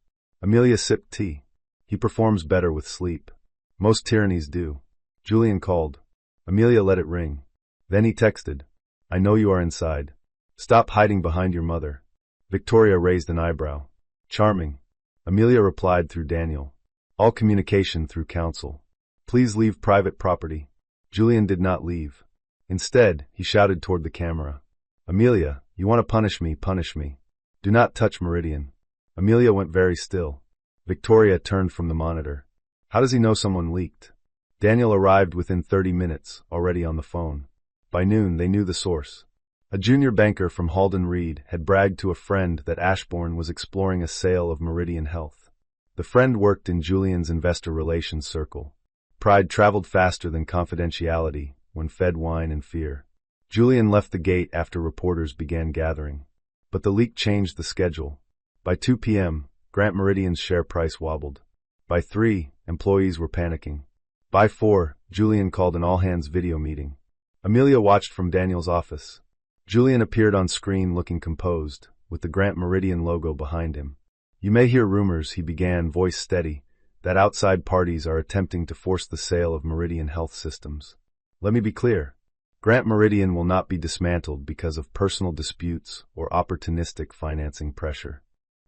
Amelia sipped tea. "He performs better with sleep." "Most tyrannies do." Julian called. Amelia let it ring. Then he texted, "I know you are inside. Stop hiding behind your mother." Victoria raised an eyebrow. "Charming." Amelia replied through Daniel. "All communication through counsel. Please leave private property." Julian did not leave. Instead, he shouted toward the camera. "Amelia, you want to punish me, punish me. Do not touch Meridian." Amelia went very still. Victoria turned from the monitor. "How does he know someone leaked?" Daniel arrived within 30 minutes, already on the phone. By noon, they knew the source. A junior banker from Halden Reed had bragged to a friend that Ashbourne was exploring a sale of Meridian Health. The friend worked in Julian's investor relations circle. Pride traveled faster than confidentiality when fed wine and fear. Julian left the gate after reporters began gathering. But the leak changed the schedule. By 2 p.m., Grant Meridian's share price wobbled. By 3, employees were panicking. By 4, Julian called an all-hands video meeting. Amelia watched from Daniel's office. Julian appeared on screen looking composed, with the Grant Meridian logo behind him. "You may hear rumors," he began, voice steady, "that outside parties are attempting to force the sale of Meridian Health Systems. Let me be clear. Grant Meridian will not be dismantled because of personal disputes or opportunistic financing pressure."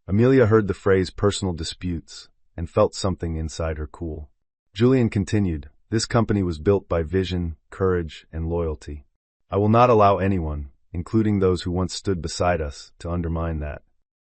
Amelia heard the phrase personal disputes and felt something inside her cool. Julian continued, "This company was built by vision, courage, and loyalty. I will not allow anyone, including those who once stood beside us, to undermine that."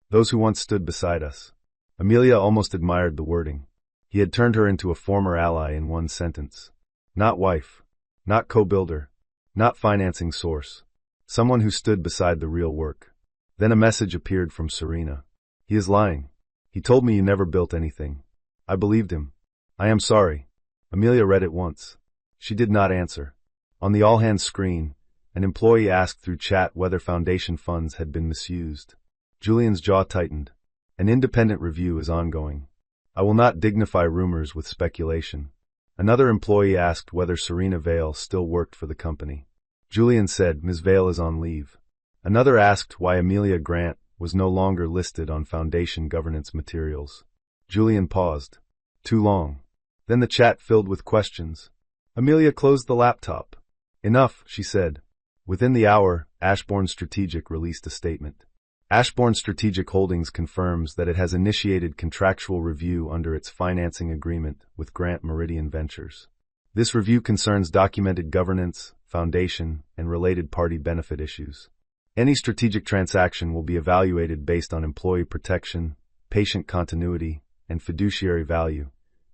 Those who once stood beside us. Amelia almost admired the wording. He had turned her into a former ally in one sentence. Not wife. Not co-builder. Not financing source. Someone who stood beside the real work. Then a message appeared from Serena. "He is lying. He told me you never built anything. I believed him. I am sorry." Amelia read it once. She did not answer. On the all-hands screen, an employee asked through chat whether foundation funds had been misused. Julian's jaw tightened. "An independent review is ongoing. I will not dignify rumors with speculation." Another employee asked whether Serena Vale still worked for the company. Julian said, "Ms. Vale is on leave." Another asked why Amelia Grant was no longer listed on foundation governance materials. Julian paused. Too long. Then the chat filled with questions. Amelia closed the laptop. Enough, she said. Within the hour, Ashbourne Strategic released a statement. Ashbourne Strategic Holdings confirms that it has initiated contractual review under its financing agreement with Grant Meridian Ventures. This review concerns documented governance, foundation, and related party benefit issues. Any strategic transaction will be evaluated based on employee protection, patient continuity, and fiduciary value,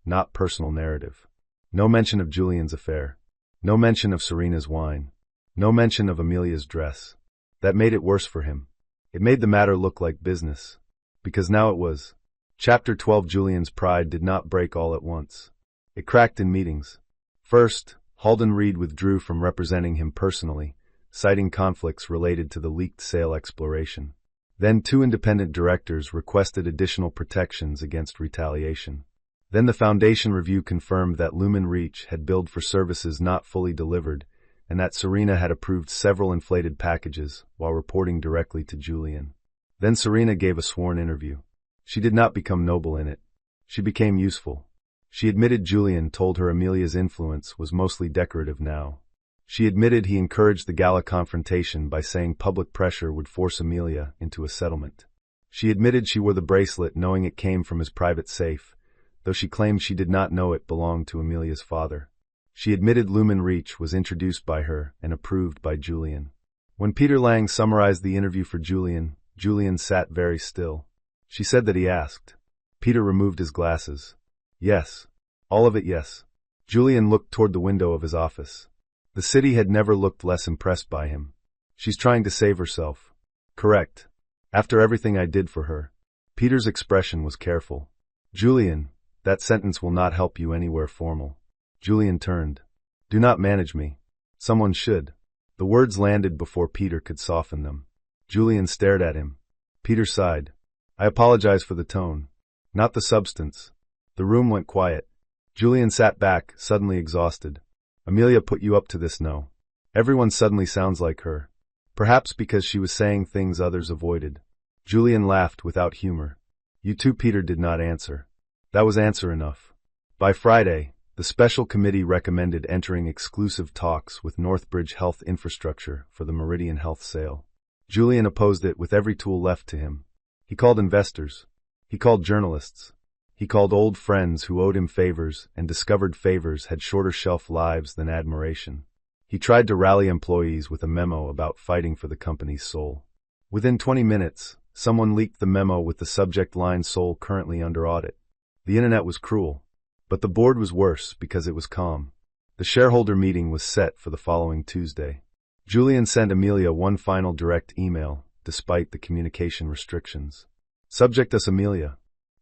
not personal narrative. No mention of Julian's affair. No mention of Serena's wine. No mention of Amelia's dress. That made it worse for him. It made the matter look like business. Because now it was. Chapter 12. Julian's pride did not break all at once. It cracked in meetings. First, Halden Reed withdrew from representing him personally, citing conflicts related to the leaked sale exploration. Then 2 independent directors requested additional protections against retaliation. Then the Foundation review confirmed that Lumen Reach had billed for services not fully delivered, and that Serena had approved several inflated packages while reporting directly to Julian. Then Serena gave a sworn interview. She did not become noble in it. She became useful. She admitted Julian told her Amelia's influence was mostly decorative now. She admitted he encouraged the gala confrontation by saying public pressure would force Amelia into a settlement. She admitted she wore the bracelet knowing it came from his private safe, though she claimed she did not know it belonged to Amelia's father. She admitted Lumen Reach was introduced by her and approved by Julian. When Peter Lang summarized the interview for Julian, Julian sat very still. She said that he asked. Peter removed his glasses. Yes. All of it, yes. Julian looked toward the window of his office. The city had never looked less impressed by him. She's trying to save herself. Correct. After everything I did for her. Peter's expression was careful. Julian, that sentence will not help you anywhere formal. Julian turned. Do not manage me. Someone should. The words landed before Peter could soften them. Julian stared at him. Peter sighed. I apologize for the tone. Not the substance. The room went quiet. Julian sat back, suddenly exhausted. Amelia put you up to this, no? Everyone suddenly sounds like her. Perhaps because she was saying things others avoided. Julian laughed without humor. You too. Peter did not answer. That was answer enough. By Friday, the special committee recommended entering exclusive talks with Northbridge Health Infrastructure for the Meridian Health sale. Julian opposed it with every tool left to him. He called investors. He called journalists. He called old friends who owed him favors and discovered favors had shorter shelf lives than admiration. He tried to rally employees with a memo about fighting for the company's soul. Within 20 minutes, someone leaked the memo with the subject line "Soul currently under audit." The internet was cruel. But the board was worse because it was calm. The shareholder meeting was set for the following Tuesday. Julian sent Amelia one final direct email, despite the communication restrictions. Subject us, Amelia.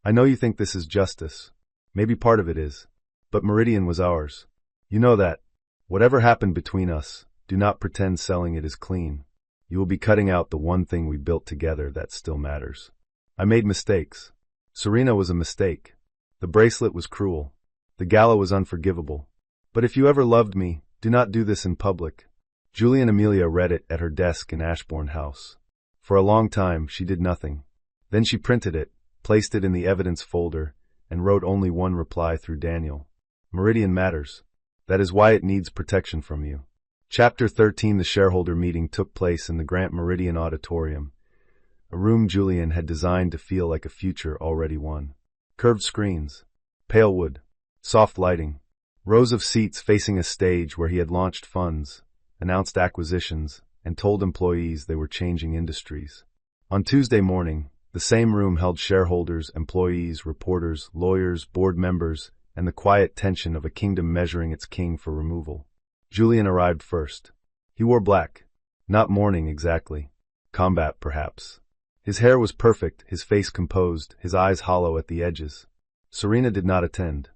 I know you think this is justice. Maybe part of it is. But Meridian was ours. You know that. Whatever happened between us, do not pretend selling it is clean. You will be cutting out the one thing we built together that still matters. I made mistakes. Serena was a mistake. The bracelet was cruel. The gala was unforgivable. But if you ever loved me, do not do this in public. Julian Amelia read it at her desk in Ashbourne House. For a long time, she did nothing. Then she printed it, placed it in the evidence folder, and wrote only one reply through Daniel. Meridian matters. That is why it needs protection from you. Chapter 13. The shareholder meeting took place in the Grant Meridian Auditorium, a room Julian had designed to feel like a future already won. Curved screens, pale wood, soft lighting, rows of seats facing a stage where he had launched funds, announced acquisitions, and told employees they were changing industries. On Tuesday morning, the same room held shareholders, employees, reporters, lawyers, board members, and the quiet tension of a kingdom measuring its king for removal. Julian arrived first. He wore black. Not mourning exactly. Combat, perhaps. His hair was perfect, his face composed, his eyes hollow at the edges. Serena did not attend.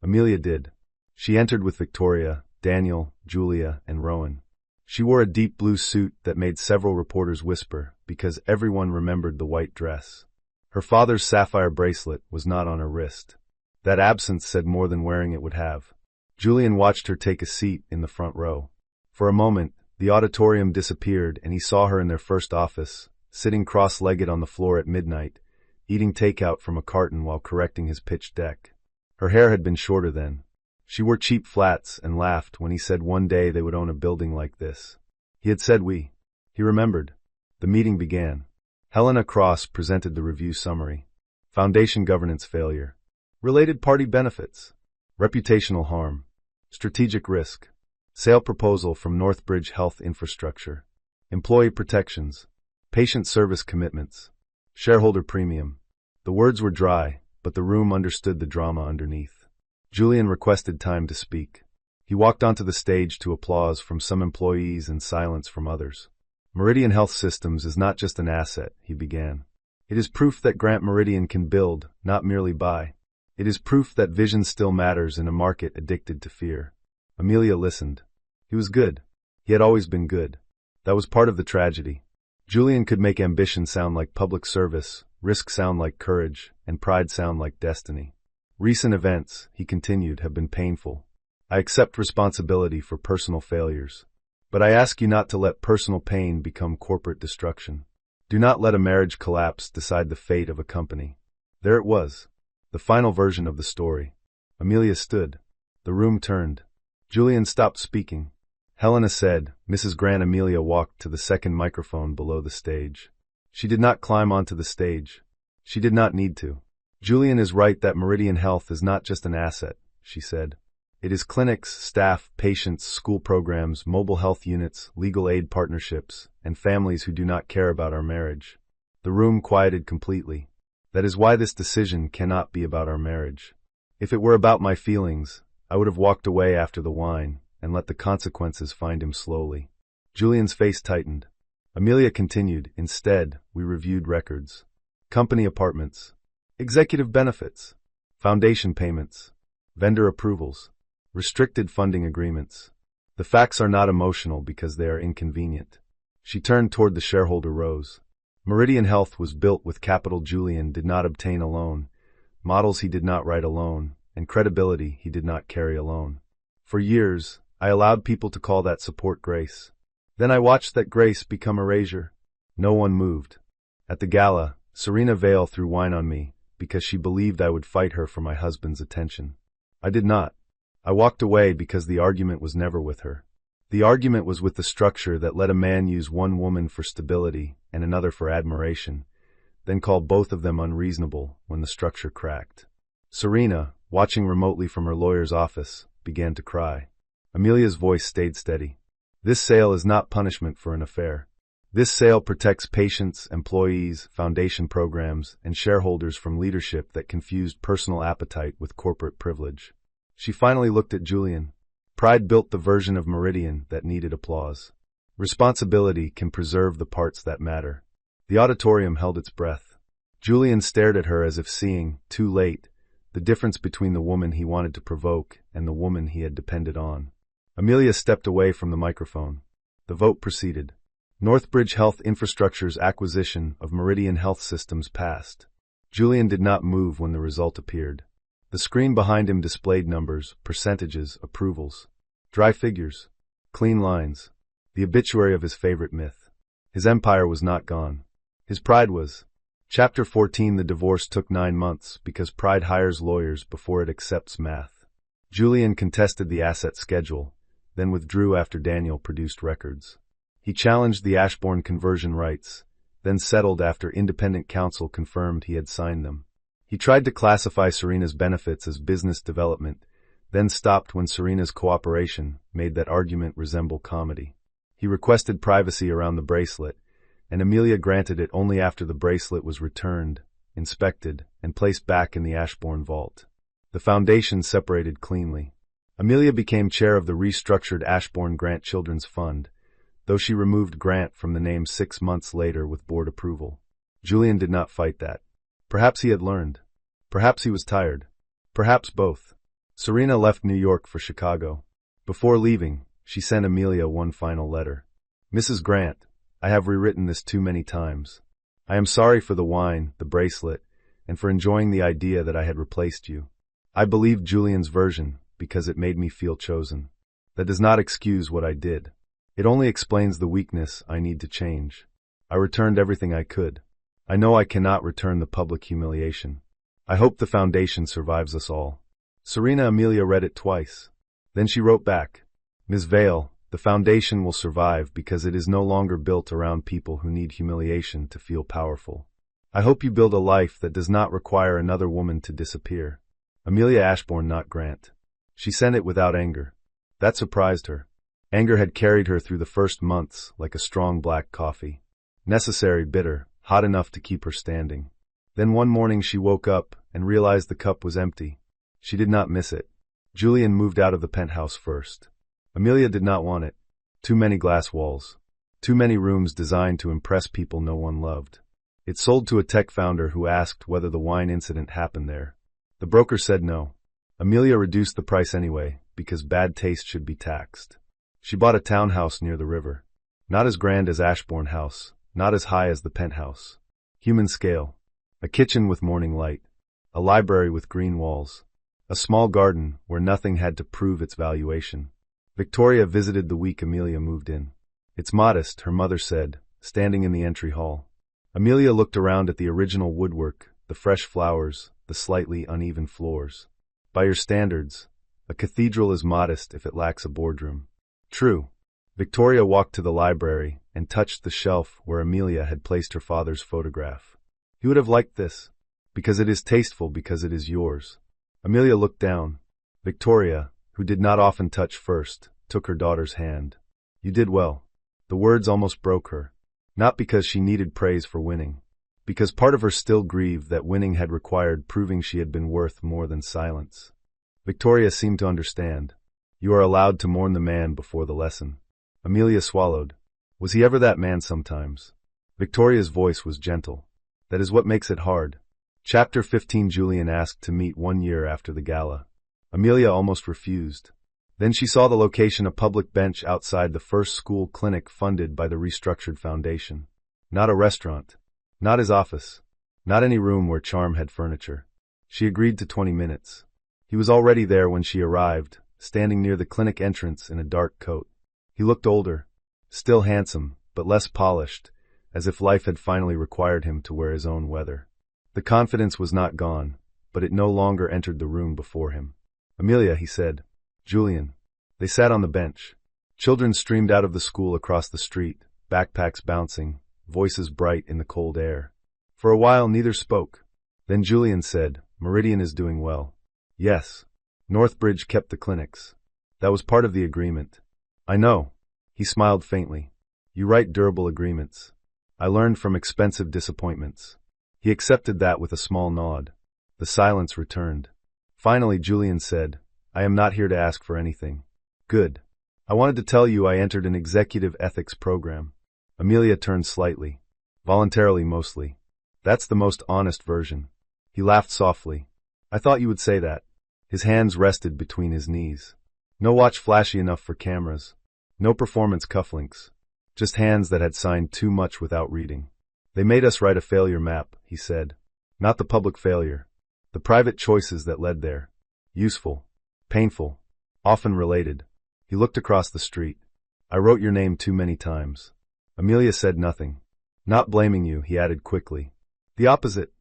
Amelia did. She entered with Victoria, Daniel, Julia, and Rowan. She wore a deep blue suit that made several reporters whisper, because everyone remembered the white dress. Her father's sapphire bracelet was not on her wrist. That absence said more than wearing it would have. Julian watched her take a seat in the front row. For a moment, the auditorium disappeared and he saw her in their first office, sitting cross-legged on the floor at midnight, eating takeout from a carton while correcting his pitch deck. Her hair had been shorter then. She wore cheap flats and laughed when he said one day they would own a building like this. He had said we. He remembered. The meeting began. Helena Cross presented the review summary. Foundation governance failure. Related party benefits. Reputational harm. Strategic risk. Sale proposal from Northbridge Health Infrastructure. Employee protections. Patient service commitments. Shareholder premium. The words were dry, but the room understood the drama underneath. Julian requested time to speak. He walked onto the stage to applause from some employees and silence from others. Meridian Health Systems is not just an asset, he began. It is proof that Grant Meridian can build, not merely buy. It is proof that vision still matters in a market addicted to fear. Amelia listened. He was good. He had always been good. That was part of the tragedy. Julian could make ambition sound like public service, risk sound like courage, and pride sound like destiny. Recent events, he continued, have been painful. I accept responsibility for personal failures. But I ask you not to let personal pain become corporate destruction. Do not let a marriage collapse decide the fate of a company. There it was. The final version of the story. Amelia stood. The room turned. Julian stopped speaking. Helena said, Mrs. Grant. Amelia walked to the second microphone below the stage. She did not climb onto the stage. She did not need to. Julian is right that Meridian Health is not just an asset, she said. It is clinics, staff, patients, school programs, mobile health units, legal aid partnerships, and families who do not care about our marriage. The room quieted completely. That is why this decision cannot be about our marriage. If it were about my feelings, I would have walked away after the wine and let the consequences find him slowly. Julian's face tightened. Amelia continued, instead, we reviewed records. Company apartments. Executive benefits. Foundation payments. Vendor approvals. Restricted funding agreements. The facts are not emotional because they are inconvenient. She turned toward the shareholder rows. Meridian Health was built with capital Julian did not obtain alone, models he did not write alone, and credibility he did not carry alone. For years, I allowed people to call that support grace. Then I watched that grace become erasure. No one moved. At the gala, Serena Vale threw wine on me because she believed I would fight her for my husband's attention. I did not. I walked away because the argument was never with her. The argument was with the structure that let a man use one woman for stability and another for admiration, then call both of them unreasonable when the structure cracked. Serena, watching remotely from her lawyer's office, began to cry. Amelia's voice stayed steady. This sale is not punishment for an affair. This sale protects patients, employees, foundation programs, and shareholders from leadership that confused personal appetite with corporate privilege. She finally looked at Julian. Pride built the version of Meridian that needed applause. Responsibility can preserve the parts that matter. The auditorium held its breath. Julian stared at her as if seeing, too late, the difference between the woman he wanted to provoke and the woman he had depended on. Amelia stepped away from the microphone. The vote proceeded. Northbridge Health Infrastructure's acquisition of Meridian Health Systems passed. Julian did not move when the result appeared. The screen behind him displayed numbers, percentages, approvals. Dry figures. Clean lines. The obituary of his favorite myth. His empire was not gone. His pride was. Chapter 14. The divorce took 9 months because pride hires lawyers before it accepts math. Julian contested the asset schedule, then withdrew after Daniel produced records. He challenged the Ashbourne conversion rights, then settled after independent counsel confirmed he had signed them. He tried to classify Serena's benefits as business development, then stopped when Serena's cooperation made that argument resemble comedy. He requested privacy around the bracelet, and Amelia granted it only after the bracelet was returned, inspected, and placed back in the Ashbourne vault. The foundation separated cleanly. Amelia became chair of the restructured Ashbourne Grant Children's Fund, though she removed Grant from the name 6 months later with board approval. Julian did not fight that. Perhaps he had learned. Perhaps he was tired. Perhaps both. Serena left New York for Chicago. Before leaving, she sent Amelia one final letter. Mrs. Grant, I have rewritten this too many times. I am sorry for the wine, the bracelet, and for enjoying the idea that I had replaced you. I believed Julian's version because it made me feel chosen. That does not excuse what I did. It only explains the weakness I need to change. I returned everything I could. I know I cannot return the public humiliation. I hope the foundation survives us all. Serena Amelia read it twice. Then she wrote back, Ms. Vale, the foundation will survive because it is no longer built around people who need humiliation to feel powerful. I hope you build a life that does not require another woman to disappear. Amelia Ashbourne, not Grant. She sent it without anger. That surprised her. Anger had carried her through the first months like a strong black coffee. Necessary, bitter, hot enough to keep her standing. Then one morning she woke up and realized the cup was empty. She did not miss it. Julian moved out of the penthouse first. Amelia did not want it. Too many glass walls. Too many rooms designed to impress people no one loved. It sold to a tech founder who asked whether the wine incident happened there. The broker said no. Amelia reduced the price anyway, because bad taste should be taxed. She bought a townhouse near the river. Not as grand as Ashbourne House, not as high as the penthouse. Human scale. A kitchen with morning light. A library with green walls. A small garden where nothing had to prove its valuation. Victoria visited the week Amelia moved in. It's modest, her mother said, standing in the entry hall. Amelia looked around at the original woodwork, the fresh flowers, the slightly uneven floors. By your standards, a cathedral is modest if it lacks a boardroom. True. Victoria walked to the library and touched the shelf where Amelia had placed her father's photograph. You would have liked this. Because it is tasteful, because it is yours. Amelia looked down. Victoria, who did not often touch first, took her daughter's hand. You did well. The words almost broke her. Not because she needed praise for winning. Because part of her still grieved that winning had required proving she had been worth more than silence. Victoria seemed to understand. You are allowed to mourn the man before the lesson. Amelia swallowed. Was he ever that man sometimes? Victoria's voice was gentle. That is what makes it hard. Chapter 15. Julian asked to meet 1 year after the gala. Amelia almost refused. Then she saw the location, a public bench outside the first school clinic funded by the restructured foundation. Not a restaurant. Not his office. Not any room where charm had furniture. She agreed to 20 minutes. He was already there when she arrived, standing near the clinic entrance in a dark coat. He looked older. Still handsome, but less polished, as if life had finally required him to wear his own weather. The confidence was not gone, but it no longer entered the room before him. Amelia, he said. Julian. They sat on the bench. Children streamed out of the school across the street, backpacks bouncing, voices bright in the cold air. For a while neither spoke. Then Julian said, Meridian is doing well. Yes. Northbridge kept the clinics. That was part of the agreement. I know. He smiled faintly. You write durable agreements. I learned from expensive disappointments. He accepted that with a small nod. The silence returned. Finally Julian said, I am not here to ask for anything. Good. I wanted to tell you I entered an executive ethics program. Amelia turned slightly. Voluntarily mostly. That's the most honest version. He laughed softly. I thought you would say that. His hands rested between his knees. No watch flashy enough for cameras. No performance cufflinks. Just hands that had signed too much without reading. They made us write a failure map, he said. Not the public failure. The private choices that led there. Useful. Painful. Often related. He looked across the street. I wrote your name too many times. Amelia said nothing. Not blaming you, he added quickly. The opposite.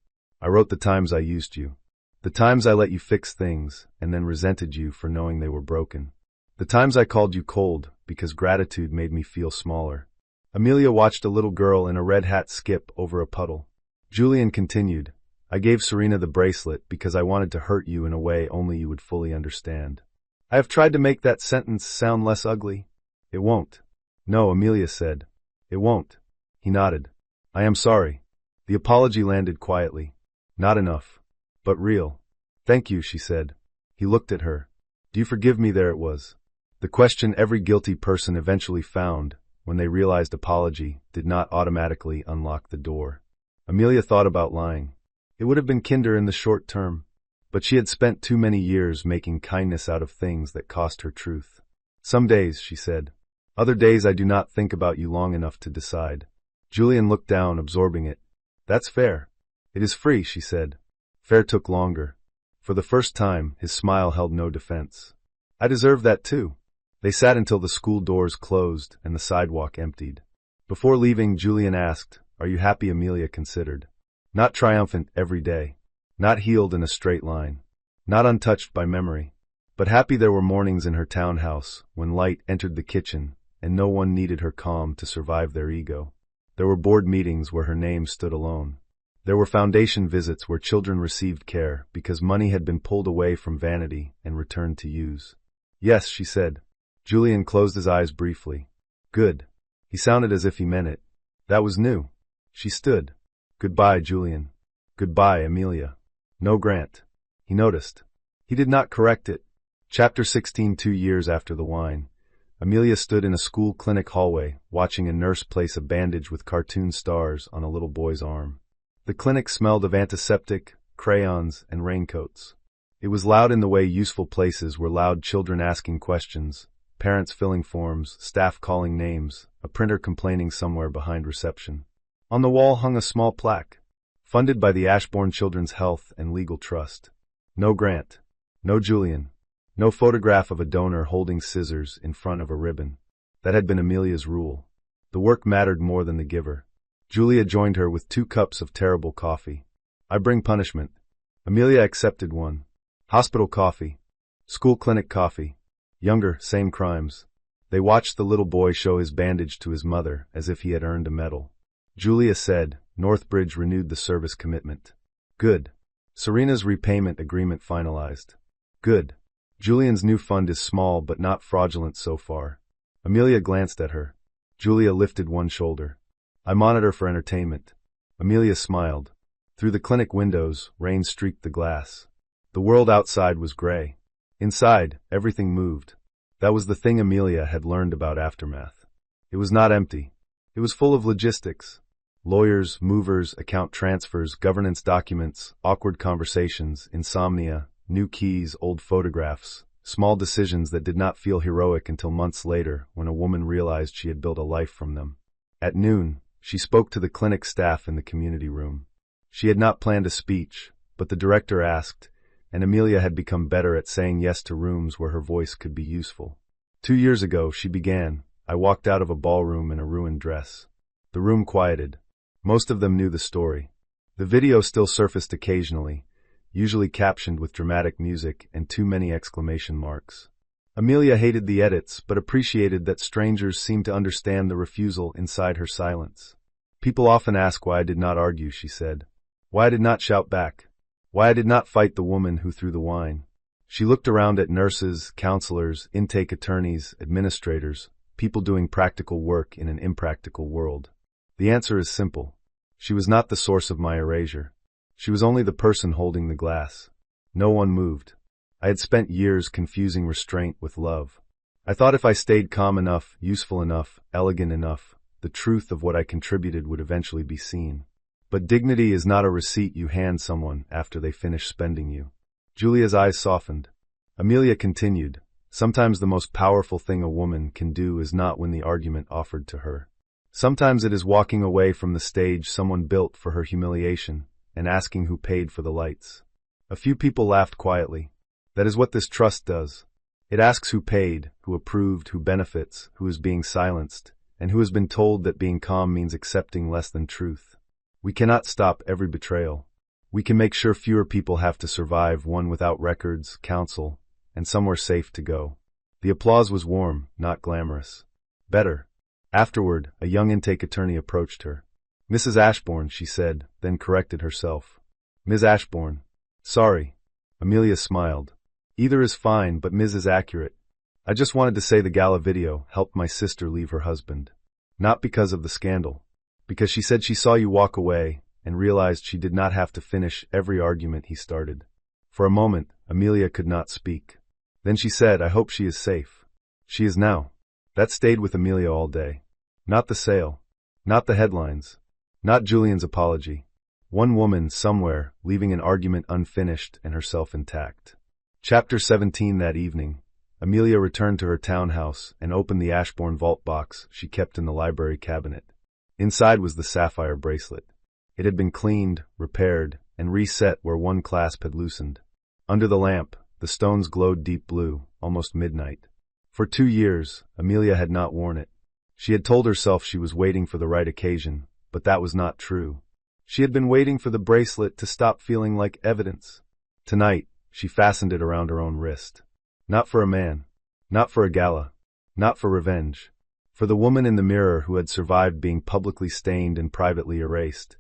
I wrote the times I used you. The times I let you fix things and then resented you for knowing they were broken. The times I called you cold because gratitude made me feel smaller. Amelia watched a little girl in a red hat skip over a puddle. Julian continued, I gave Serena the bracelet because I wanted to hurt you in a way only you would fully understand. I have tried to make that sentence sound less ugly. It won't. No, Amelia said. It won't. He nodded. I am sorry. The apology landed quietly. Not enough. But real. Thank you, she said. He looked at her. Do you forgive me? There it was. The question every guilty person eventually found when they realized apology did not automatically unlock the door. Amelia thought about lying. It would have been kinder in the short term, but she had spent too many years making kindness out of things that cost her truth. Some days, she said. Other days I do not think about you long enough to decide. Julian looked down, absorbing it. That's fair. It is free, she said. Fair took longer. For the first time, his smile held no defense. I deserve that too. They sat until the school doors closed and the sidewalk emptied. Before leaving, Julian asked, Are you happy? Amelia considered. Not triumphant every day. Not healed in a straight line. Not untouched by memory. But happy there were mornings in her townhouse when light entered the kitchen and no one needed her calm to survive their ego. There were board meetings where her name stood alone. There were foundation visits where children received care because money had been pulled away from vanity and returned to use. Yes, she said. Julian closed his eyes briefly. Good. He sounded as if he meant it. That was new. She stood. Goodbye, Julian. Goodbye, Amelia. No Grant. He noticed. He did not correct it. Chapter 16. 2 years after the wine. Amelia stood in a school clinic hallway, watching a nurse place a bandage with cartoon stars on a little boy's arm. The clinic smelled of antiseptic, crayons, and raincoats. It was loud in the way useful places were loud, children asking questions, parents filling forms, staff calling names, a printer complaining somewhere behind reception. On the wall hung a small plaque, funded by the Ashbourne Children's Health and Legal Trust. No Grant. No Julian. No photograph of a donor holding scissors in front of a ribbon. That had been Amelia's rule. The work mattered more than the giver. Julia joined her with 2 cups of terrible coffee. I bring punishment. Amelia accepted one. Hospital coffee. School clinic coffee. Younger, same crimes. They watched the little boy show his bandage to his mother as if he had earned a medal. Julia said, Northbridge renewed the service commitment. Good. Serena's repayment agreement finalized. Good. Julian's new fund is small but not fraudulent so far. Amelia glanced at her. Julia lifted one shoulder. I monitor for entertainment. Amelia smiled. Through the clinic windows, rain streaked the glass. The world outside was gray. Inside, everything moved. That was the thing Amelia had learned about Aftermath. It was not empty. It was full of logistics. Lawyers, movers, account transfers, governance documents, awkward conversations, insomnia, new keys, old photographs, small decisions that did not feel heroic until months later when a woman realized she had built a life from them. At noon, she spoke to the clinic staff in the community room. She had not planned a speech, but the director asked, and Amelia had become better at saying yes to rooms where her voice could be useful. 2 years ago, she began. I walked out of a ballroom in a ruined dress. The room quieted. Most of them knew the story. The video still surfaced occasionally, usually captioned with dramatic music and too many exclamation marks. Amelia hated the edits but appreciated that strangers seemed to understand the refusal inside her silence. People often ask why I did not argue, she said. Why I did not shout back. Why I did not fight the woman who threw the wine. She looked around at nurses, counselors, intake attorneys, administrators, people doing practical work in an impractical world. The answer is simple. She was not the source of my erasure. She was only the person holding the glass. No one moved. I had spent years confusing restraint with love. I thought if I stayed calm enough, useful enough, elegant enough, the truth of what I contributed would eventually be seen. But dignity is not a receipt you hand someone after they finish spending you. Julia's eyes softened. Amelia continued, sometimes the most powerful thing a woman can do is not win the argument offered to her. Sometimes it is walking away from the stage someone built for her humiliation and asking who paid for the lights. A few people laughed quietly. That is what this trust does. It asks who paid, who approved, who benefits, who is being silenced, and who has been told that being calm means accepting less than truth. We cannot stop every betrayal. We can make sure fewer people have to survive one without records, counsel, and somewhere safe to go. The applause was warm, not glamorous. Better. Afterward, a young intake attorney approached her. Mrs. Ashbourne, she said, then corrected herself. Ms. Ashbourne. Sorry. Amelia smiled. Either is fine, but Ms. is accurate. I just wanted to say the gala video helped my sister leave her husband. Not because of the scandal. Because she said she saw you walk away and realized she did not have to finish every argument he started. For a moment, Amelia could not speak. Then she said, I hope she is safe. She is now. That stayed with Amelia all day. Not the sale. Not the headlines. Not Julian's apology. One woman, somewhere, leaving an argument unfinished and herself intact. Chapter 17. That evening, Amelia returned to her townhouse and opened the Ashbourne vault box she kept in the library cabinet. Inside was the sapphire bracelet. It had been cleaned, repaired, and reset where one clasp had loosened. Under the lamp, the stones glowed deep blue, almost midnight. For 2 years, Amelia had not worn it. She had told herself she was waiting for the right occasion, but that was not true. She had been waiting for the bracelet to stop feeling like evidence. Tonight, she fastened it around her own wrist. Not for a man. Not for a gala. Not for revenge. For the woman in the mirror who had survived being publicly stained and privately erased,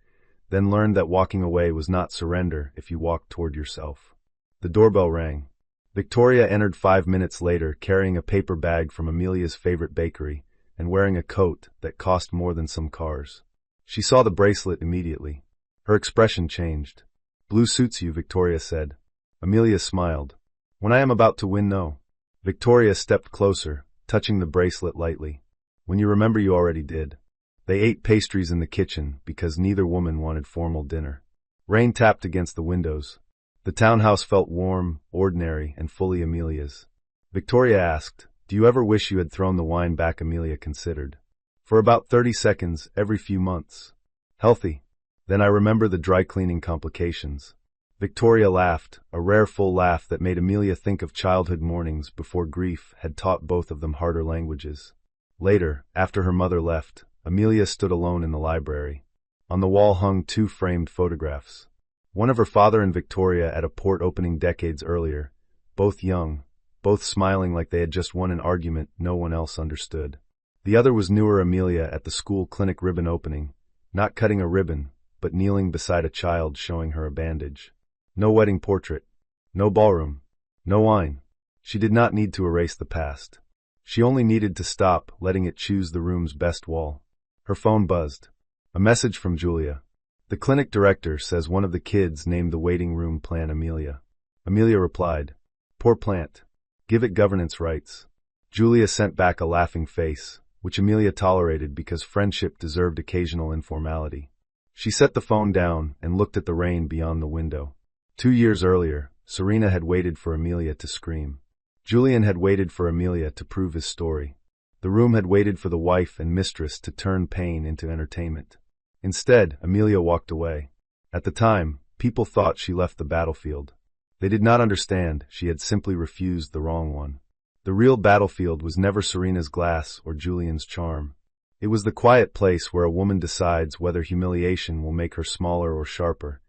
then learned that walking away was not surrender if you walked toward yourself. The doorbell rang. Victoria entered 5 minutes later carrying a paper bag from Amelia's favorite bakery and wearing a coat that cost more than some cars. She saw the bracelet immediately. Her expression changed. "Blue suits you," Victoria said. Amelia smiled. "When I am about to win, no." Victoria stepped closer, touching the bracelet lightly. "When you remember, you already did." They ate pastries in the kitchen because neither woman wanted formal dinner. Rain tapped against the windows. The townhouse felt warm, ordinary, and fully Amelia's. Victoria asked, "Do you ever wish you had thrown the wine back?" Amelia considered. "For about 30 seconds every few months. Healthy. Then I remember the dry cleaning complications." Victoria laughed, a rare full laugh that made Amelia think of childhood mornings before grief had taught both of them harder languages. Later, after her mother left, Amelia stood alone in the library. On the wall hung 2 framed photographs. One of her father and Victoria at a port opening decades earlier, both young, both smiling like they had just won an argument no one else understood. The other was newer Amelia at the school clinic ribbon opening, not cutting a ribbon, but kneeling beside a child showing her a bandage. No wedding portrait. No ballroom. No wine. She did not need to erase the past. She only needed to stop letting it choose the room's best wall. Her phone buzzed. A message from Julia. "The clinic director says one of the kids named the waiting room plan Amelia." Amelia replied, "Poor plant. Give it governance rights." Julia sent back a laughing face, which Amelia tolerated because friendship deserved occasional informality. She set the phone down and looked at the rain beyond the window. 2 years earlier, Serena had waited for Amelia to scream. Julian had waited for Amelia to prove his story. The room had waited for the wife and mistress to turn pain into entertainment. Instead, Amelia walked away. At the time, people thought she left the battlefield. They did not understand she had simply refused the wrong one. The real battlefield was never Serena's glass or Julian's charm. It was the quiet place where a woman decides whether humiliation will make her smaller or sharper,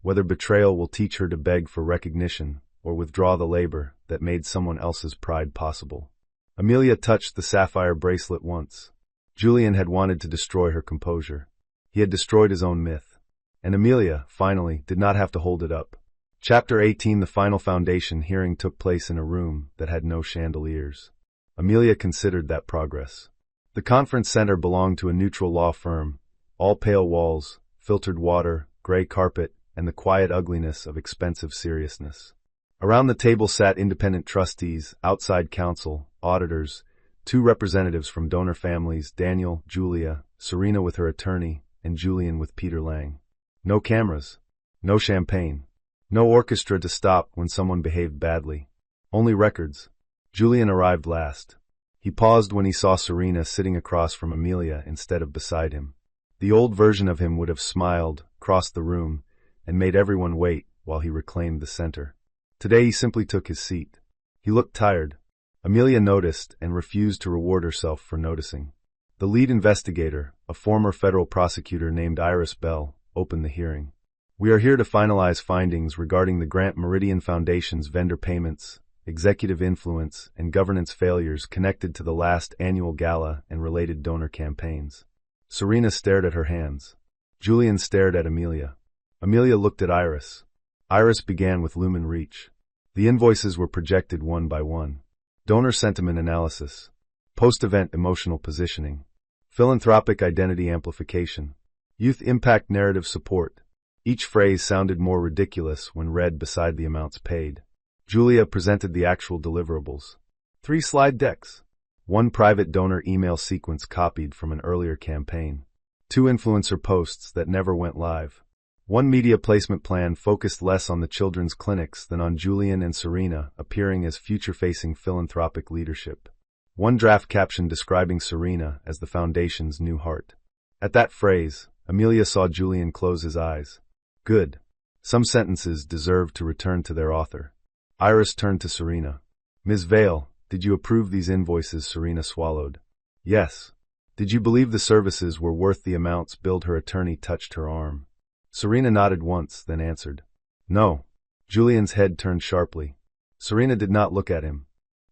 whether betrayal will teach her to beg for recognition or withdraw the labor that made someone else's pride possible. Amelia touched the sapphire bracelet once. Julian had wanted to destroy her composure. He had destroyed his own myth. And Amelia, finally, did not have to hold it up. Chapter 18. The final foundation hearing took place in a room that had no chandeliers. Amelia considered that progress. The conference center belonged to a neutral law firm, all pale walls, filtered water, gray carpet, and the quiet ugliness of expensive seriousness. Around the table sat independent trustees, outside counsel, auditors, 2 representatives from donor families, Daniel, Julia, Serena with her attorney, and Julian with Peter Lang. No cameras. No champagne. No orchestra to stop when someone behaved badly. Only records. Julian arrived last. He paused when he saw Serena sitting across from Amelia instead of beside him. The old version of him would have smiled, crossed the room, and made everyone wait while he reclaimed the center. Today he simply took his seat. He looked tired. Amelia noticed and refused to reward herself for noticing. The lead investigator, a former federal prosecutor named Iris Bell, opened the hearing. "We are here to finalize findings regarding the Grant Meridian Foundation's vendor payments, executive influence, and governance failures connected to the last annual gala and related donor campaigns." Serena stared at her hands. Julian stared at Amelia. Amelia looked at Iris. Iris began with Lumen Reach. The invoices were projected one by one. Donor sentiment analysis. Post-event emotional positioning. Philanthropic identity amplification. Youth impact narrative support. Each phrase sounded more ridiculous when read beside the amounts paid. Julia presented the actual deliverables. 3 slide decks. 1 private donor email sequence copied from an earlier campaign. 2 influencer posts that never went live. 1 media placement plan focused less on the children's clinics than on Julian and Serena appearing as future-facing philanthropic leadership. 1 draft caption describing Serena as the foundation's new heart. At that phrase, Amelia saw Julian close his eyes. Good. Some sentences deserved to return to their author. Iris turned to Serena. "Ms. Vale, did you approve these invoices?" Serena swallowed. "Yes." "Did you believe the services were worth the amounts billed?" Her attorney touched her arm. Serena nodded once, then answered. No. Julian's head turned sharply. Serena did not look at him.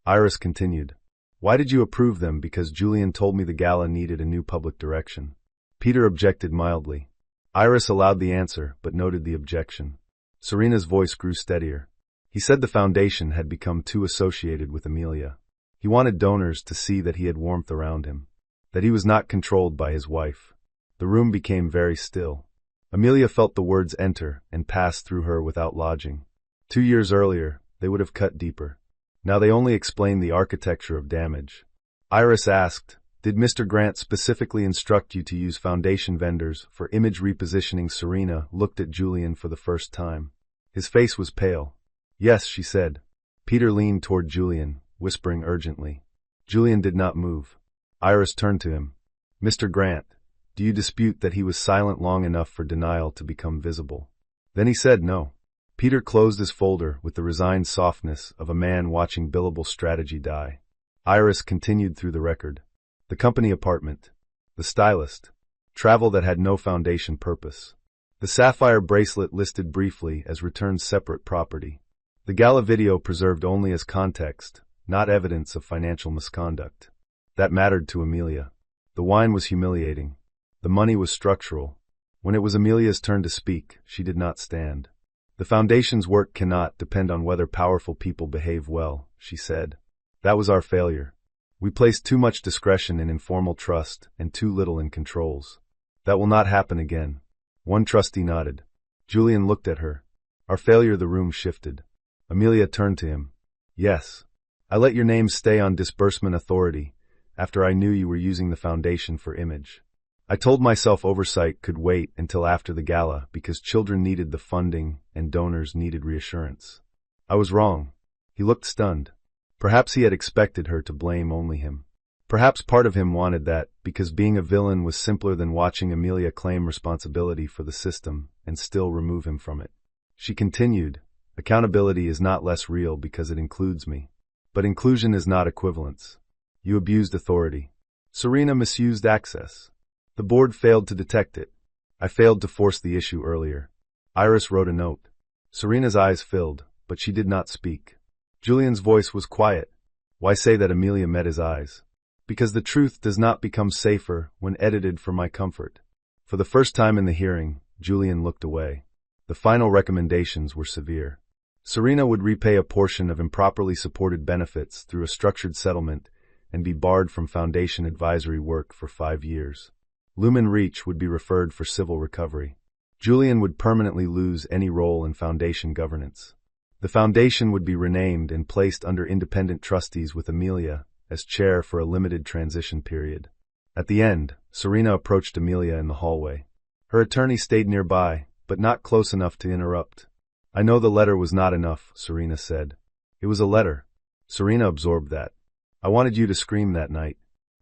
Iris continued. Why did you approve them? Because Julian told me the gala needed a new public direction. Peter objected mildly. Iris allowed the answer, but noted the objection. Serena's voice grew steadier. He said the foundation had become too associated with Amelia. He wanted donors to see that he had warmth around him, that he was not controlled by his wife. The room became very still. Amelia felt the words enter and pass through her without lodging. 2 years earlier, they would have cut deeper. Now they only explained the architecture of damage. Iris asked, did Mr. Grant specifically instruct you to use foundation vendors for image repositioning? Serena looked at Julian for the first time. His face was pale. Yes, she said. Peter leaned toward Julian, whispering urgently. Julian did not move. Iris turned to him. Mr. Grant, do you dispute that he was silent long enough for denial to become visible? Then he said no. Peter closed his folder with the resigned softness of a man watching billable strategy die. Iris continued through the record. The company apartment. The stylist. Travel that had no foundation purpose. The sapphire bracelet listed briefly as returned separate property. The gala video preserved only as context, not evidence of financial misconduct. That mattered to Amelia. The wine was humiliating. The money was structural. When it was Amelia's turn to speak, she did not stand. The foundation's work cannot depend on whether powerful people behave well, she said. That was our failure. We placed too much discretion in informal trust and too little in controls. That will not happen again. One trustee nodded. Julian looked at her. Our failure. The room shifted. Amelia turned to him. Yes. I let your name stay on disbursement authority after I knew you were using the foundation for image. I told myself oversight could wait until after the gala because children needed the funding and donors needed reassurance. I was wrong. He looked stunned. Perhaps he had expected her to blame only him. Perhaps part of him wanted that because being a villain was simpler than watching Amelia claim responsibility for the system and still remove him from it. She continued, accountability is not less real because it includes me. But inclusion is not equivalence. You abused authority. Serena misused access. The board failed to detect it. I failed to force the issue earlier. Iris wrote a note. Serena's eyes filled, but she did not speak. Julian's voice was quiet. Why say that? Amelia met his eyes. Because the truth does not become safer when edited for my comfort. For the first time in the hearing, Julian looked away. The final recommendations were severe. Serena would repay a portion of improperly supported benefits through a structured settlement and be barred from foundation advisory work for 5 years. Lumen Reach would be referred for civil recovery. Julian would permanently lose any role in foundation governance. The foundation would be renamed and placed under independent trustees with Amelia as chair for a limited transition period. At the end, Serena approached Amelia in the hallway. Her attorney stayed nearby, but not close enough to interrupt. I know the letter was not enough, Serena said. It was a letter. Serena absorbed that. I wanted you to scream that night.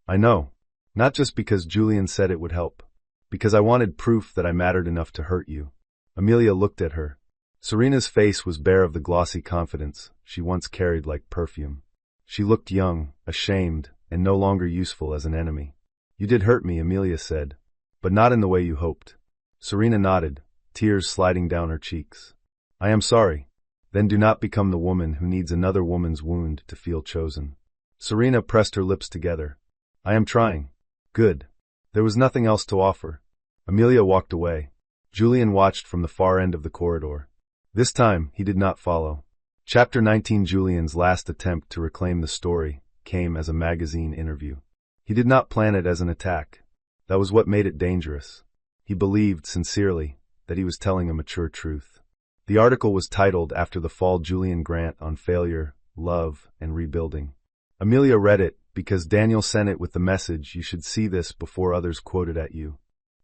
I know. Not just because Julian said it would help. Because I wanted proof that I mattered enough to hurt you. Amelia looked at her. Serena's face was bare of the glossy confidence she once carried like perfume. She looked young, ashamed, and no longer useful as an enemy. You did hurt me, Amelia said. But not in the way you hoped. Serena nodded, tears sliding down her cheeks. I am sorry. Then do not become the woman who needs another woman's wound to feel chosen. Serena pressed her lips together. I am trying. Good. There was nothing else to offer. Amelia walked away. Julian watched from the far end of the corridor. This time, he did not follow. Chapter 19. Julian's last attempt to reclaim the story came as a magazine interview. He did not plan it as an attack. That was what made it dangerous. He believed, sincerely, that he was telling a mature truth. The article was titled after the fall Julian Grant on failure, love, and rebuilding. Amelia read it because Daniel sent it with the message you should see this before others quoted at you.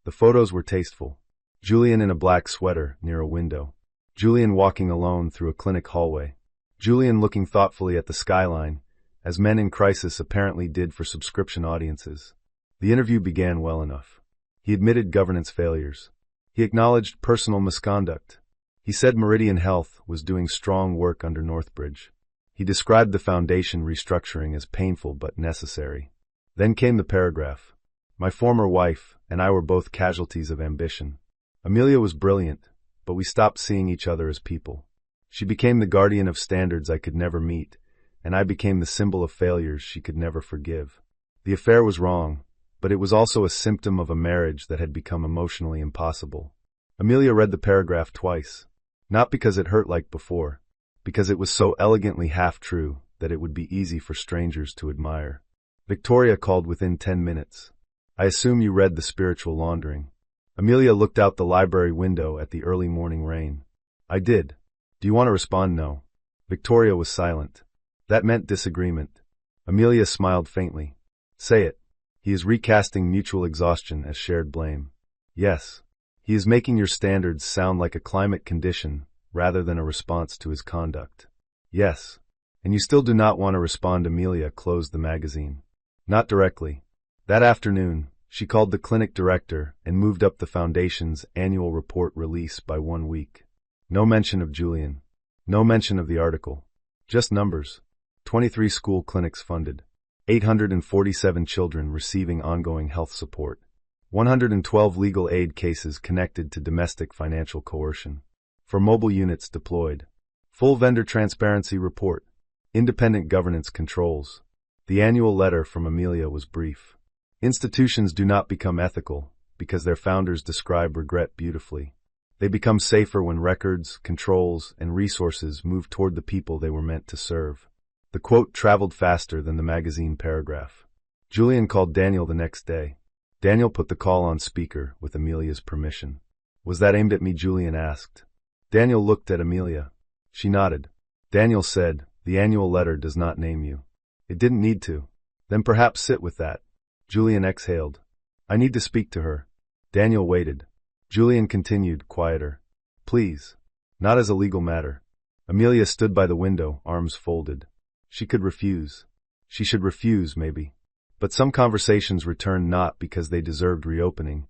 The photos were tasteful. Julian in a black sweater near a window. Julian walking alone through a clinic hallway. Julian looking thoughtfully at the skyline, as men in crisis apparently did for subscription audiences. The interview began well enough. He admitted governance failures. He acknowledged personal misconduct. He said Meridian Health was doing strong work under Northbridge. He described the foundation restructuring as painful but necessary. Then came the paragraph. My former wife and I were both casualties of ambition. Amelia was brilliant, but we stopped seeing each other as people. She became the guardian of standards I could never meet, and I became the symbol of failures she could never forgive. The affair was wrong, but it was also a symptom of a marriage that had become emotionally impossible. Amelia read the paragraph twice, not because it hurt like before, because it was so elegantly half-true that it would be easy for strangers to admire. Victoria called within 10 minutes. I assume you read The Spiritual Laundering. Amelia looked out the library window at the early morning rain. I did. Do you want to respond? No. Victoria was silent. That meant disagreement. Amelia smiled faintly. Say it. He is recasting mutual exhaustion as shared blame. Yes. He is making your standards sound like a climate condition rather than a response to his conduct. Yes. And you still do not want to respond. Amelia closed the magazine. Not directly. That afternoon, she called the clinic director and moved up the foundation's annual report release by 1 week. No mention of Julian. No mention of the article. Just numbers. 23 school clinics funded. 847 children receiving ongoing health support. 112 legal aid cases connected to domestic financial coercion. 4 mobile units deployed. Full vendor transparency report. Independent governance controls. The annual letter from Amelia was brief. Institutions do not become ethical because their founders describe regret beautifully. They become safer when records, controls, and resources move toward the people they were meant to serve. The quote traveled faster than the magazine paragraph. Julian called Daniel the next day. Daniel put the call on speaker with Amelia's permission. Was that aimed at me? Julian asked. Daniel looked at Amelia. She nodded. Daniel said, the annual letter does not name you. It didn't need to. Then perhaps sit with that. Julian exhaled. I need to speak to her. Daniel waited. Julian continued, quieter. Please. Not as a legal matter. Amelia stood by the window, arms folded. She could refuse. She should refuse, maybe. But some conversations returned not because they deserved reopening,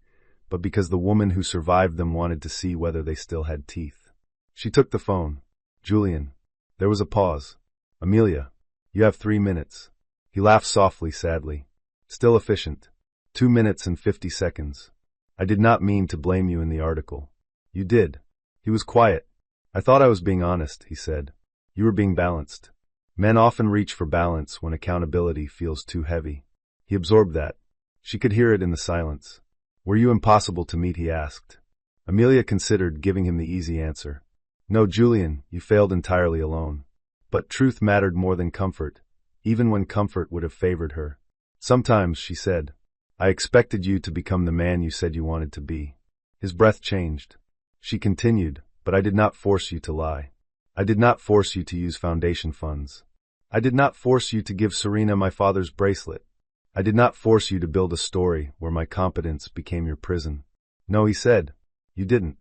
but because the woman who survived them wanted to see whether they still had teeth. She took the phone. Julian. There was a pause. Amelia. You have 3 minutes. He laughed softly, sadly. Still efficient. 2 minutes and 50 seconds. I did not mean to blame you in the article. You did. He was quiet. I thought I was being honest, he said. You were being balanced. Men often reach for balance when accountability feels too heavy. He absorbed that. She could hear it in the silence. Were you impossible to meet? He asked. Amelia considered giving him the easy answer. No, Julian, you failed entirely alone. But truth mattered more than comfort, even when comfort would have favored her. Sometimes, she said, I expected you to become the man you said you wanted to be. His breath changed. She continued, but I did not force you to lie. I did not force you to use foundation funds. I did not force you to give Serena my father's bracelet. I did not force you to build a story where my competence became your prison. No, he said. You didn't.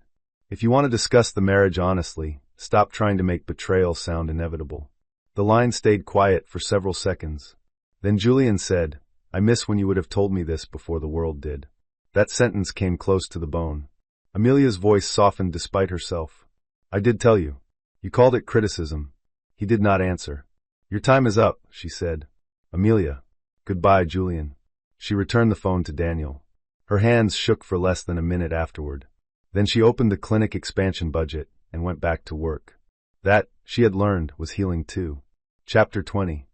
If you want to discuss the marriage honestly, stop trying to make betrayal sound inevitable. The line stayed quiet for several seconds. Then Julian said, I miss when you would have told me this before the world did. That sentence came close to the bone. Amelia's voice softened despite herself. I did tell you. You called it criticism. He did not answer. Your time is up, she said. Amelia. Goodbye, Julian. She returned the phone to Daniel. Her hands shook for less than a minute afterward. Then she opened the clinic expansion budget and went back to work. That, she had learned, was healing too. Chapter 20.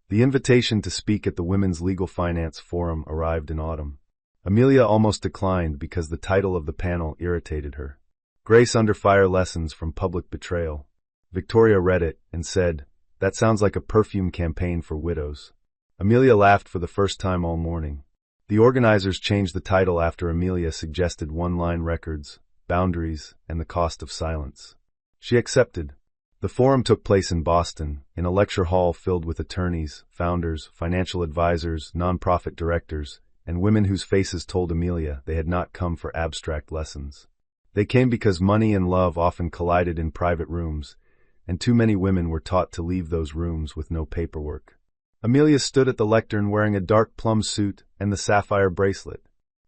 The invitation to speak at the Women's Legal Finance Forum arrived in autumn. Amelia almost declined because the title of the panel irritated her. Grace Under Fire Lessons from Public Betrayal. Victoria read it and said, that sounds like a perfume campaign for widows. Amelia laughed for the first time all morning. The organizers changed the title after Amelia suggested one-line records, boundaries, and the cost of silence. She accepted. The forum took place in Boston, in a lecture hall filled with attorneys, founders, financial advisors, nonprofit directors, and women whose faces told Amelia they had not come for abstract lessons. They came because money and love often collided in private rooms, and too many women were taught to leave those rooms with no paperwork. Amelia stood at the lectern wearing a dark plum suit and the sapphire bracelet.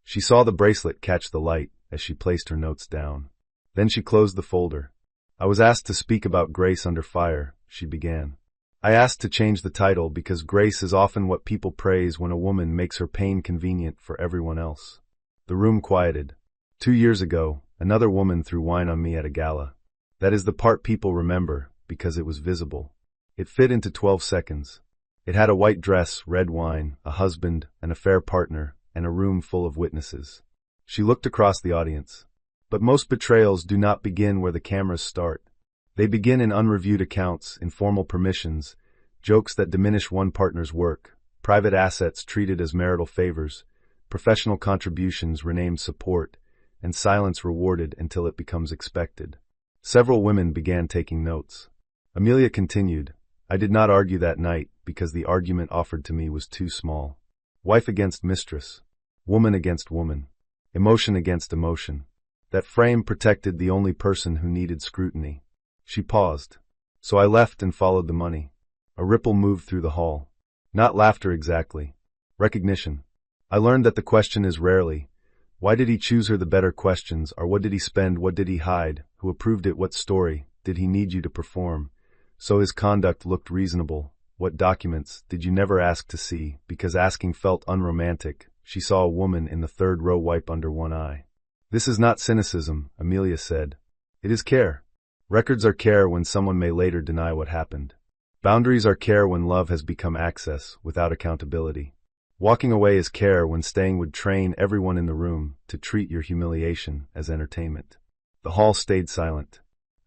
She saw the bracelet catch the light as she placed her notes down. Then she closed the folder. I was asked to speak about Grace Under Fire, she began. I asked to change the title because grace is often what people praise when a woman makes her pain convenient for everyone else. The room quieted. 2 years ago, Another woman threw wine on me at a gala. That is the part people remember, because it was visible. It fit into 12 seconds. It had a white dress, red wine, a husband, an affair partner, and a room full of witnesses. She looked across the audience. But most betrayals do not begin where the cameras start. They begin in unreviewed accounts, informal permissions, jokes that diminish one partner's work, private assets treated as marital favors, professional contributions renamed support, and silence rewarded until it becomes expected. Several women began taking notes. Amelia continued, I did not argue that night because the argument offered to me was too small. Wife against mistress. Woman against woman. Emotion against emotion. That frame protected the only person who needed scrutiny. She paused. So I left and followed the money. A ripple moved through the hall. Not laughter exactly. Recognition. I learned that the question is rarely, why did he choose her? The better questions are, what did he spend, what did he hide, who approved it, what story did he need you to perform? So his conduct looked reasonable. What documents did you never ask to see, because asking felt unromantic? She saw a woman in the third row wipe under one eye. This is not cynicism, Amelia said. It is care. Records are care when someone may later deny what happened. Boundaries are care when love has become access without accountability. Walking away is care when staying would train everyone in the room to treat your humiliation as entertainment. The hall stayed silent.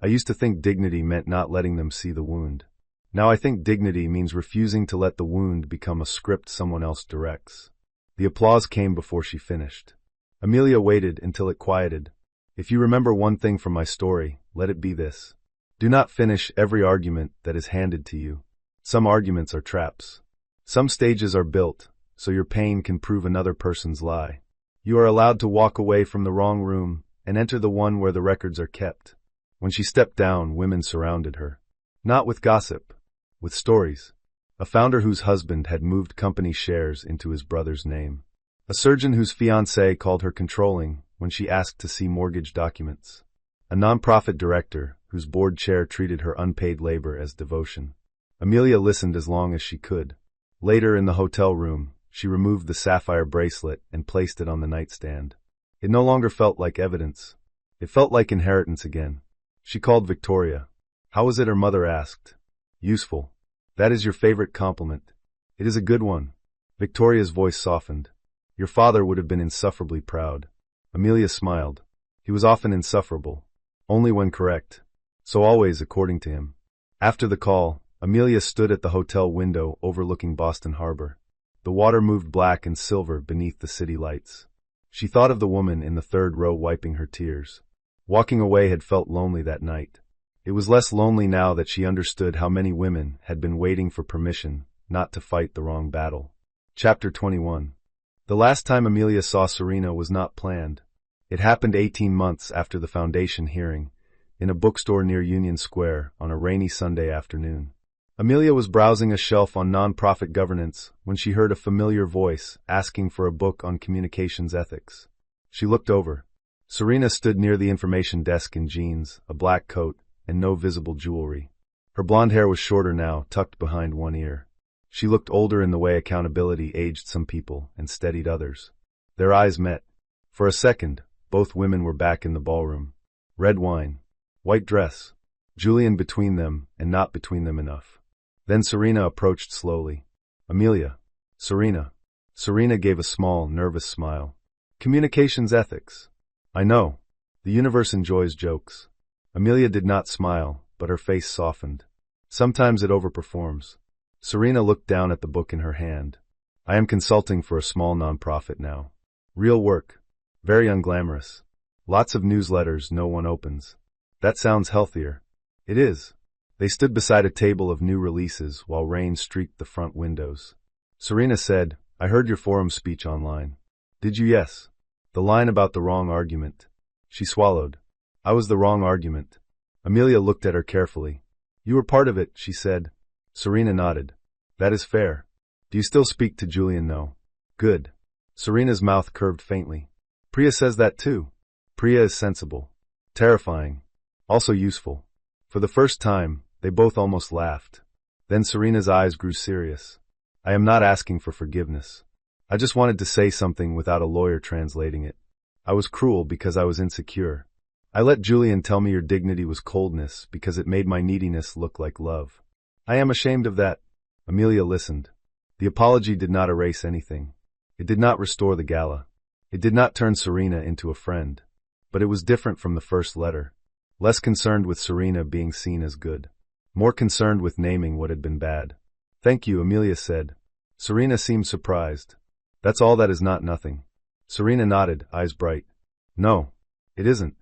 I used to think dignity meant not letting them see the wound. Now I think dignity means refusing to let the wound become a script someone else directs. The applause came before she finished. Amelia waited until it quieted. If you remember one thing from my story, let it be this. Do not finish every argument that is handed to you. Some arguments are traps. Some stages are built so your pain can prove another person's lie. You are allowed to walk away from the wrong room and enter the one where the records are kept. When she stepped down, women surrounded her. Not with gossip, with stories. A founder whose husband had moved company shares into his brother's name. A surgeon whose fiancé called her controlling when she asked to see mortgage documents. A nonprofit director whose board chair treated her unpaid labor as devotion. Amelia listened as long as she could. Later in the hotel room, she removed the sapphire bracelet and placed it on the nightstand. It no longer felt like evidence. It felt like inheritance again. She called Victoria. How was it? Her mother asked. Useful. That is your favorite compliment. It is a good one. Victoria's voice softened. Your father would have been insufferably proud. Amelia smiled. He was often insufferable. Only when correct. So always according to him. After the call, Amelia stood at the hotel window overlooking Boston Harbor. The water moved black and silver beneath the city lights. She thought of the woman in the third row wiping her tears. Walking away had felt lonely that night. It was less lonely now that she understood how many women had been waiting for permission not to fight the wrong battle. Chapter 21. The last time Amelia saw Serena was not planned. It happened 18 months after the foundation hearing, in a bookstore near Union Square on a rainy Sunday afternoon. Amelia was browsing a shelf on nonprofit governance when she heard a familiar voice asking for a book on communications ethics. She looked over. Serena stood near the information desk in jeans, a black coat, and no visible jewelry. Her blonde hair was shorter now, tucked behind one ear. She looked older in the way accountability aged some people and steadied others. Their eyes met. For a second, both women were back in the ballroom. Red wine. White dress. Julian between them, and not between them enough. Then Serena approached slowly. Amelia. Serena. Serena gave a small, nervous smile. Communications ethics. I know. The universe enjoys jokes. Amelia did not smile, but her face softened. Sometimes it overperforms. Serena looked down at the book in her hand. I am consulting for a small nonprofit now. Real work. Very unglamorous. Lots of newsletters no one opens. That sounds healthier. It is. They stood beside a table of new releases while rain streaked the front windows. Serena said, I heard your forum speech online. Did you? Yes. The line about the wrong argument. She swallowed. I was the wrong argument. Amelia looked at her carefully. You were part of it, she said. Serena nodded. That is fair. Do you still speak to Julian? No. Good. Serena's mouth curved faintly. Priya says that too. Priya is sensible. Terrifying. Also useful. For the first time, they both almost laughed. Then Serena's eyes grew serious. I am not asking for forgiveness. I just wanted to say something without a lawyer translating it. I was cruel because I was insecure. I let Julian tell me your dignity was coldness because it made my neediness look like love. I am ashamed of that. Amelia listened. The apology did not erase anything. It did not restore the gala. It did not turn Serena into a friend. But it was different from the first letter. Less concerned with Serena being seen as good. More concerned with naming what had been bad. Thank you, Amelia said. Serena seemed surprised. That's all. That is not nothing. Serena nodded, eyes bright. No, it isn't.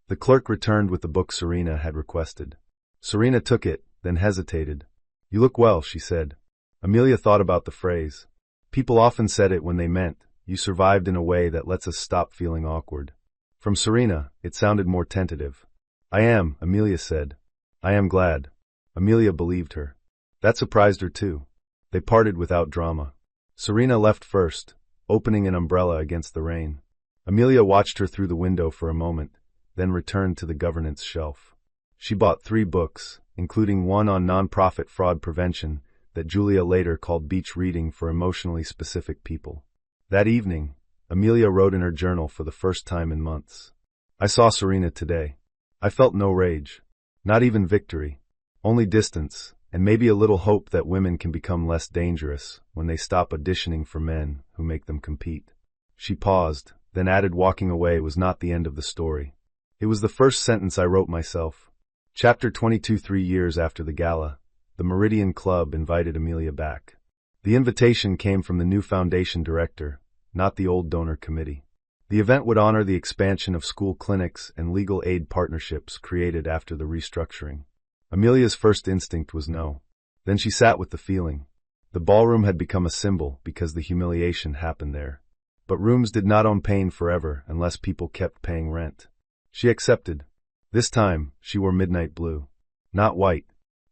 The clerk returned with the book Serena had requested. Serena took it, then hesitated. You look well, she said. Amelia thought about the phrase. People often said it when they meant, you survived in a way that lets us stop feeling awkward. From Serena, it sounded more tentative. I am, Amelia said. I am glad. Amelia believed her. That surprised her too. They parted without drama. Serena left first, opening an umbrella against the rain. Amelia watched her through the window for a moment, then returned to the governance shelf. She bought 3 books, including one on nonprofit fraud prevention that Julia later called beach reading for emotionally specific people. That evening, Amelia wrote in her journal for the first time in months. I saw Serena today. I felt no rage. Not even victory. Only distance, and maybe a little hope that women can become less dangerous when they stop auditioning for men who make them compete. She paused, then added walking away was not the end of the story. It was the first sentence I wrote myself. Chapter 22. 3 years after the gala, the Meridian Club invited Amelia back. The invitation came from the new foundation director, not the old donor committee. The event would honor the expansion of school clinics and legal aid partnerships created after the restructuring. Amelia's first instinct was no. Then she sat with the feeling. The ballroom had become a symbol because the humiliation happened there. But rooms did not own pain forever unless people kept paying rent. She accepted. This time, she wore midnight blue. Not white.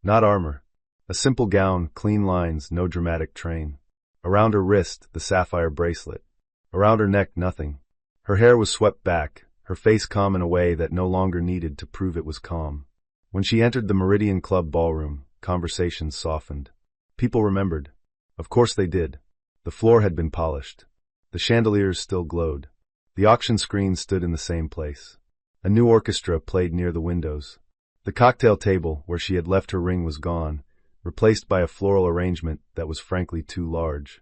Not armor. A simple gown, clean lines, no dramatic train. Around her wrist, the sapphire bracelet. Around her neck, nothing. Her hair was swept back, her face calm in a way that no longer needed to prove it was calm. When she entered the Meridian Club ballroom, conversations softened. People remembered. Of course they did. The floor had been polished. The chandeliers still glowed. The auction screen stood in the same place. A new orchestra played near the windows. The cocktail table where she had left her ring was gone, replaced by a floral arrangement that was frankly too large.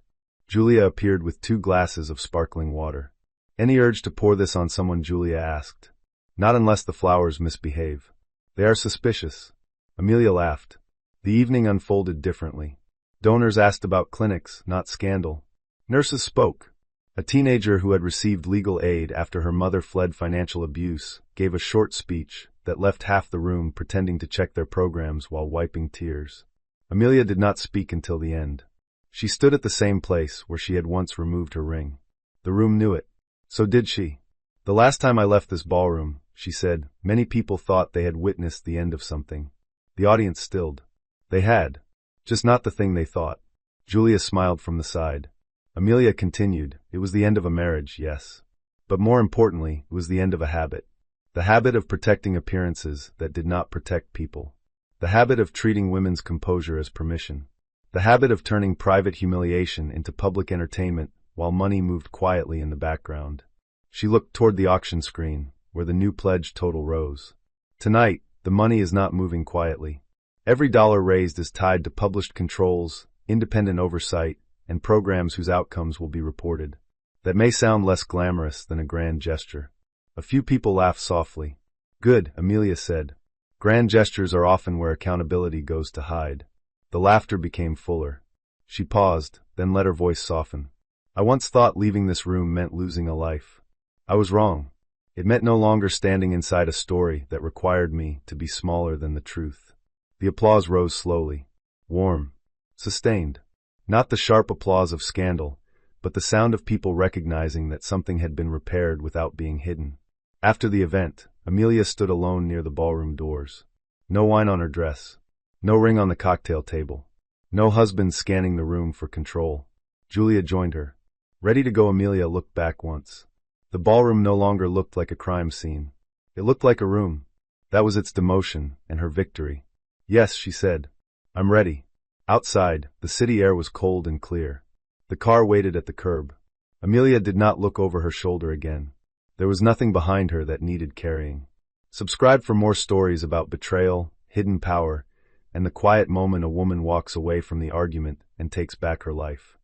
Julia appeared with 2 glasses of sparkling water. Any urge to pour this on someone? Julia asked. Not unless the flowers misbehave. They are suspicious. Amelia laughed. The evening unfolded differently. Donors asked about clinics, not scandal. Nurses spoke. A teenager who had received legal aid after her mother fled financial abuse gave a short speech that left half the room pretending to check their programs while wiping tears. Amelia did not speak until the end. She stood at the same place where she had once removed her ring. The room knew it. So did she. The last time I left this ballroom, she said, many people thought they had witnessed the end of something. The audience stilled. They had. Just not the thing they thought. Julia smiled from the side. Amelia continued, it was the end of a marriage, yes. But more importantly, it was the end of a habit. The habit of protecting appearances that did not protect people. The habit of treating women's composure as permission. The habit of turning private humiliation into public entertainment while money moved quietly in the background. She looked toward the auction screen, where the new pledge total rose. Tonight, the money is not moving quietly. Every dollar raised is tied to published controls, independent oversight, and programs whose outcomes will be reported. That may sound less glamorous than a grand gesture. A few people laughed softly. Good, Amelia said. Grand gestures are often where accountability goes to hide. The laughter became fuller. She paused, then let her voice soften. I once thought leaving this room meant losing a life. I was wrong. It meant no longer standing inside a story that required me to be smaller than the truth. The applause rose slowly. Warm. Sustained. Not the sharp applause of scandal, but the sound of people recognizing that something had been repaired without being hidden. After the event, Amelia stood alone near the ballroom doors. No wine on her dress. No ring on the cocktail table. No husband scanning the room for control. Julia joined her. Ready to go, Amelia looked back once. The ballroom no longer looked like a crime scene. It looked like a room. That was its demotion and her victory. Yes, she said. I'm ready. Outside, the city air was cold and clear. The car waited at the curb. Amelia did not look over her shoulder again. There was nothing behind her that needed carrying. Subscribe for more stories about betrayal, hidden power, and the quiet moment a woman walks away from the argument and takes back her life.